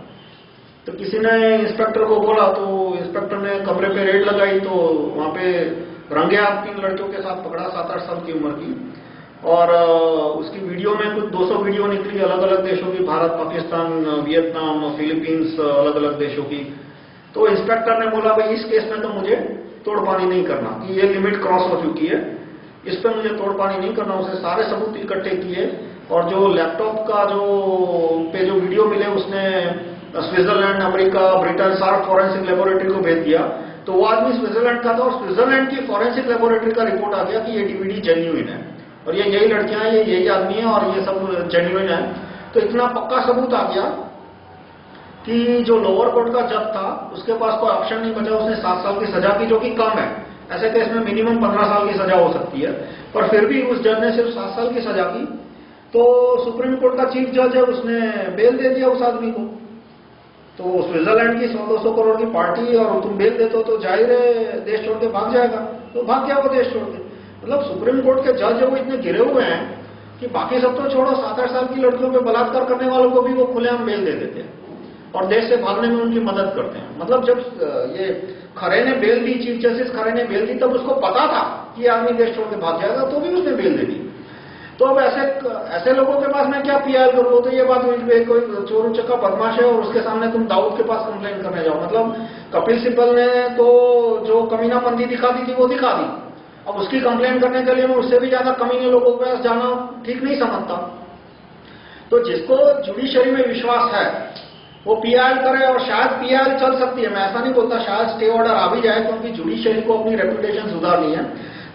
तो किसी ने इंस्पेक्टर को बोला, तो इंस्पेक्टर ने कमरे पे रेड लगाई, तो वहां पे रंगे हाथ 3 लड़कियों के साथ पकड़ा 7-8 साल की उम्र की, और उसकी वीडियो में कुछ 200 वीडियो निकली अलग अलग देशों की, भारत, पाकिस्तान, वियतनाम, फिलीपींस, अलग अलग देशों की। तो इंस्पेक्टर ने बोला भाई इस केस में तो मुझे तोड़पानी नहीं करना, कि ये लिमिट क्रॉस हो चुकी है, इस पे मुझे तोड़पानी नहीं करना। उसे सारे सबूत इकट्ठे किए, और जो लैपटॉप का जो वीडियो मिले उसने स्विट्जरलैंड, अमेरिका, ब्रिटेन, सारा फॉरेंसिक लेबोरेटरी को भेज दिया। तो वो आदमी स्विट्जरलैंड का था, और स्विट्जरलैंड की फॉरेंसिक लेबोरेटरी का रिपोर्ट आ गया कि ये डीवीडी जेन्युइन है, और ये यही लड़कियां हैं, ये यही आदमी है, और ये सब जेन्युइन है। तो इतना पक्का सबूत आ गया कि जो लोअर कोर्ट का जज था उसके पास कोई ऑप्शन नहीं बचा, उसने 7 साल की सजा की, जो कि कम है। ऐसे केस में मिनिमम 15 साल की सजा हो सकती है, पर फिर भी उस जज ने सिर्फ 7 साल की सजा की। तो सुप्रीम कोर्ट का चीफ जज है, उसने बेल दे दिया उस आदमी को। तो स्विट्जरलैंड की 100-200 करोड़ की पार्टी, और तुम बेल देते हो तो जाहिर है देश छोड़ के भाग जाएगा। तो भाग गया वो देश छोड़ के। मतलब सुप्रीम कोर्ट के जज वो इतने गिरे हुए हैं कि बाकी सब तो छोड़ो, 7-8 साल की लड़कियों पे बलात्कार करने वालों को भी वो खुलेआम बेल दे देते हैं, और देश से भागने में उनकी मदद करते हैं। मतलब जब ये खरे ने बेल दी, चीफ जस्टिस खरे ने बेल दी, तब उसको पता था कि ये आदमी देश छोड़ के भाग जाएगा, तो भी उसने बेल दे दी। तो अब ऐसे लोगों के पास मैं क्या पीआईएल करूँ? तो ये बात हुई कोई चोर उचक्का बदमाश है और उसके सामने तुम दाऊद के पास कंप्लेन करने जाओ। मतलब कपिल सिब्बल ने तो जो कमीनापंथी दिखा दी थी वो दिखा दी, अब उसकी कंप्लेन करने के लिए मैं उससे भी ज्यादा कमीने लोगों के पास जाना ठीक नहीं समझता। तो जिसको जुडिशरी में विश्वास है वो पीआईएल करे, और शायद पीआईएल चल सकती है, मैं ऐसा नहीं बोलता, शायद स्टे ऑर्डर आ भी जाए, क्योंकि जुडिशरी को अपनी रेपुटेशन सुधारनी है।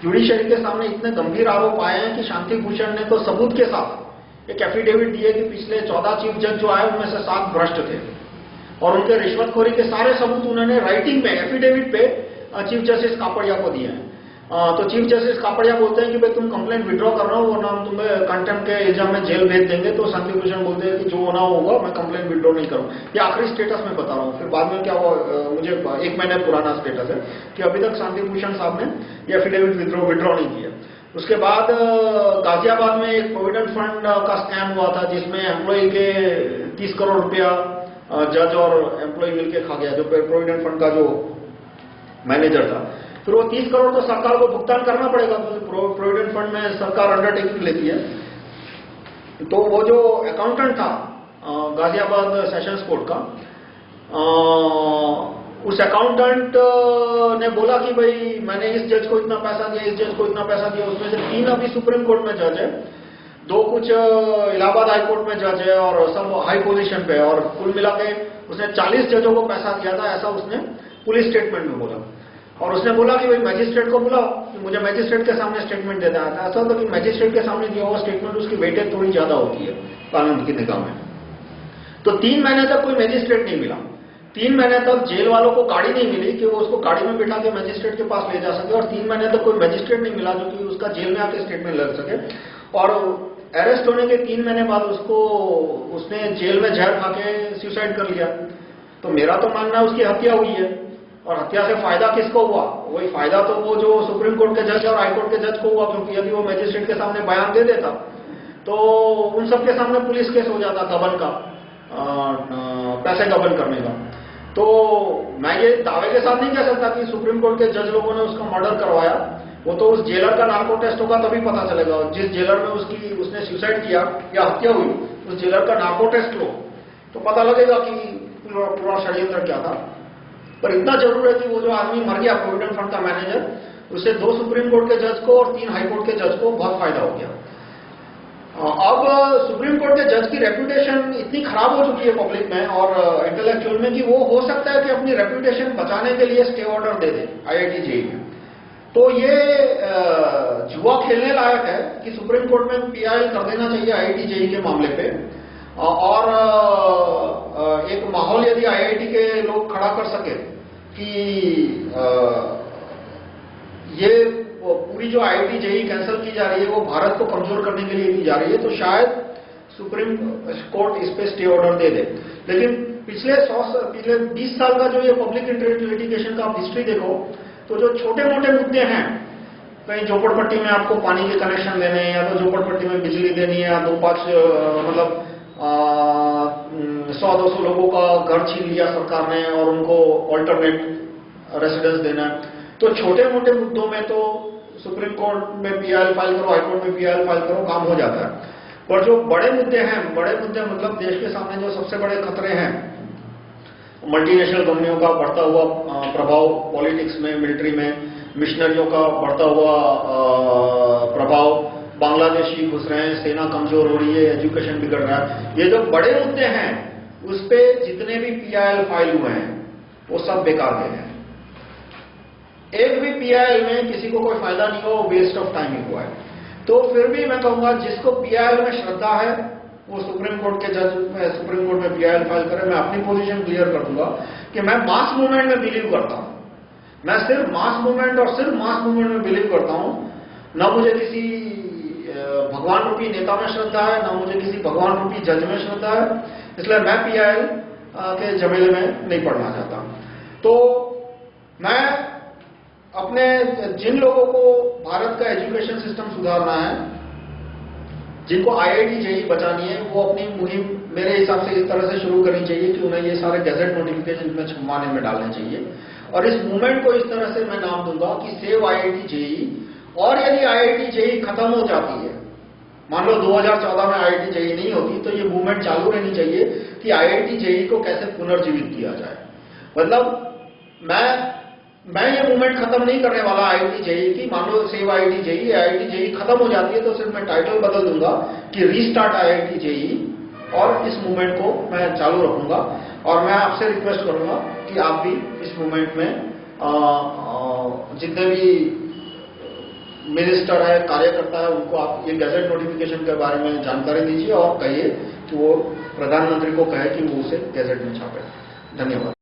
जुडिशरी के सामने इतने गंभीर आरोप आए हैं कि शांति भूषण ने तो सबूत के साथ एक एफिडेविट दिए कि पिछले 14 चीफ जज जो आए उनमें से 7 भ्रष्ट थे, और उनके रिश्वतखोरी के सारे सबूत उन्होंने राइटिंग में एफिडेविट पे चीफ जस्टिस कापड़िया को दिए हैं। तो चीफ जस्टिस कापड़िया बोलते हैं कि भाई तुम कंप्लेंट विड्रॉ कर रहा हो वरना हम तुम्हें कंटेम्प्ट के इल्जाम में जेल भेज देंगे। तो शांति भूषण बोलते हैं कि जो होना होगा, मैं कंप्लेंट विड्रॉ नहीं करूँ। ये आखिरी स्टेटस में बता रहा हूँ। फिर बाद में क्या हुआ, मुझे 1 महीने पुराना स्टेटस है कि अभी तक शांति भूषण साहब ने ये एफिडेविट विड्रॉ नहीं किया। उसके बाद गाजियाबाद में एक प्रोविडेंट फंड का स्कैम हुआ था जिसमें एम्प्लॉय के 30 करोड़ रुपया जज और एम्प्लॉय मिलकर खा गया, जो प्रोविडेंट फंड का जो मैनेजर था। फिर वो 30 करोड़ तो सरकार को भुगतान करना पड़ेगा, तो प्रोविडेंट फंड में सरकार अंडरटेकिंग लेती है। तो वो जो अकाउंटेंट था गाजियाबाद सेशंस कोर्ट का, उस अकाउंटेंट ने बोला कि भाई मैंने इस जज को इतना पैसा दिया, इस जज को इतना पैसा दिया। उसमें से 3 अभी सुप्रीम कोर्ट में जज है, 2 कुछ इलाहाबाद हाई कोर्ट में जज है और सब हाई पोजीशन पे है, और कुल मिला के उसने 40 जजों को पैसा दिया था, ऐसा उसने पुलिस स्टेटमेंट में बोला। और उसने बोला कि भाई मैजिस्ट्रेट को बुलाओ कि मुझे मैजिस्ट्रेट के सामने स्टेटमेंट देना है। ऐसा होता कि मैजिस्ट्रेट के सामने दिया हुआ स्टेटमेंट उसकी वेटेज थोड़ी ज्यादा होती है कानून की निगाह में। तो 3 महीने तक कोई मैजिस्ट्रेट नहीं मिला। 3 महीने तक जेल वालों को गाड़ी नहीं मिली कि वो उसको गाड़ी में बिठा के मैजिस्ट्रेट के पास ले जा सके, और 3 महीने तक कोई मैजिस्ट्रेट नहीं मिला जो कि उसका जेल में आके स्टेटमेंट लग सके। और अरेस्ट होने के 3 महीने बाद उसने जेल में जहर खा के सुसाइड कर लिया। तो मेरा तो मानना है उसकी हत्या हुई है, और हत्या से फायदा किसको हुआ? वही फायदा तो वो जो सुप्रीम कोर्ट के जज और हाई कोर्ट के जज को हुआ, क्योंकि यदि वो मैजिस्ट्रेट के सामने बयान दे देता तो उन सबके सामने पुलिस केस हो जाता गबन का, पैसे गबन करने का। तो मैं ये दावे के साथ नहीं कह सकता कि सुप्रीम कोर्ट के जज लोगों ने उसका मर्डर करवाया। वो तो उस जेलर का नार्को टेस्ट होगा तभी पता चलेगा। जिस जेलर में उसने सुसाइड किया या हत्या हुई, उस जेलर का नार्को टेस्ट लो तो पता लगेगा कि पूरा षड्यंत्र क्या था। पर इतना जरूर है कि वो जो आदमी मर गया प्रोविडेंट फंड का मैनेजर, उससे 2 सुप्रीम कोर्ट के जज को और 3 हाई कोर्ट के जज को बहुत फायदा हो गया। अब सुप्रीम कोर्ट के जज की रेपुटेशन इतनी खराब हो चुकी है पब्लिक में और इंटेलेक्चुअल में कि वो हो सकता है कि अपनी रेपुटेशन बचाने के लिए स्टे ऑर्डर दे दे IIT JEE में। तो ये जुआ खेलने लायक है कि सुप्रीम कोर्ट में PIL कर देना चाहिए IIT JEE के मामले पे, और एक माहौल यदि IIT के लोग खड़ा कर सके कि ये पूरी जो IIT JEE कैंसिल की जा रही है वो भारत को कमजोर करने के लिए की जा रही है, तो शायद सुप्रीम कोर्ट इस पे स्टे ऑर्डर दे दे। लेकिन पिछले 20 साल का जो ये पब्लिक इंटरेस्ट लिटिगेशन का आप हिस्ट्री देखो, तो जो छोटे मोटे मुद्दे हैं, कहीं झोपड़पट्टी में आपको पानी के कनेक्शन देने हैं, या तो झोपड़पट्टी में बिजली देनी है, या 2-5 मतलब 100-200 लोगों का घर छीन लिया सरकार ने और उनको ऑल्टरनेट रेसिडेंस देना है। तो छोटे मोटे मुद्दों में तो सुप्रीम कोर्ट में PIL फाइल करो, हाई कोर्ट में PIL फाइल करो, काम हो जाता है। पर जो बड़े मुद्दे हैं, बड़े मुद्दे मतलब देश के सामने जो सबसे बड़े खतरे हैं, मल्टीनेशनल कंपनियों का बढ़ता हुआ प्रभाव पॉलिटिक्स में, मिलिट्री में, मिशनरियों का बढ़ता हुआ प्रभाव, बांग्लादेशी घुस रहे हैं, सेना कमजोर हो रही है, एजुकेशन बिगड़ रहा है, ये जो बड़े मुद्दे हैं उस पे जितने भी PIL फाइल हुए हैं वो सब बेकार गए हैं। एक भी PIL में किसी को कोई फायदा नहीं हुआ, वेस्ट ऑफ टाइम ही हुआ है। तो फिर भी मैं कहूंगा जिसको PIL में श्रद्धा है वो सुप्रीम कोर्ट के जज सुप्रीम कोर्ट में PIL फाइल करे। मैं अपनी पोजीशन क्लियर कर दूंगा कि मैं मास मूवमेंट में बिलीव करता हूं। मैं सिर्फ मास मूवमेंट और सिर्फ मास मूवमेंट में बिलीव करता हूं। न मुझे किसी भगवान रूपी नेता में श्रद्धा है, न मुझे किसी भगवान रूपी जज में श्रद्धा है, इसलिए मैं PIL के झमेले में नहीं पड़ना चाहता। तो मैं अपने जिन लोगों को भारत का एजुकेशन सिस्टम सुधारना है, जिनको IIT JEE बचानी है, वो अपनी मुहिम मेरे हिसाब से इस तरह से शुरू करनी चाहिए कि उन्हें ये सारे गैजेट नोटिफिकेशन में छपवाने में डालने चाहिए। और इस मूवमेंट को इस तरह से मैं नाम दूंगा कि सेव IIT JEE। और यदि IIT JEE खत्म हो जाती है, मान लो 2014 में IIT JEE नहीं होती, तो ये मूवमेंट चालू रहनी चाहिए कि IIT JEE को कैसे पुनर्जीवित किया जाए। मतलब मैं ये मूवमेंट खत्म नहीं करने वाला IIT JEE की। मान लो सेव IIT JEE खत्म हो जाती है तो सिर्फ मैं टाइटल बदल दूंगा कि रीस्टार्ट IIT JEE, और इस मूवमेंट को मैं चालू रखूंगा। और मैं आपसे रिक्वेस्ट करूंगा कि आप भी इस मूवमेंट में जितने भी मिनिस्टर है, कार्यकर्ता है, उनको आप ये गैजेट नोटिफिकेशन के बारे में जानकारी दीजिए और कहिए कि वो प्रधानमंत्री को कहे कि वो उसे गैजेट में छापे। धन्यवाद।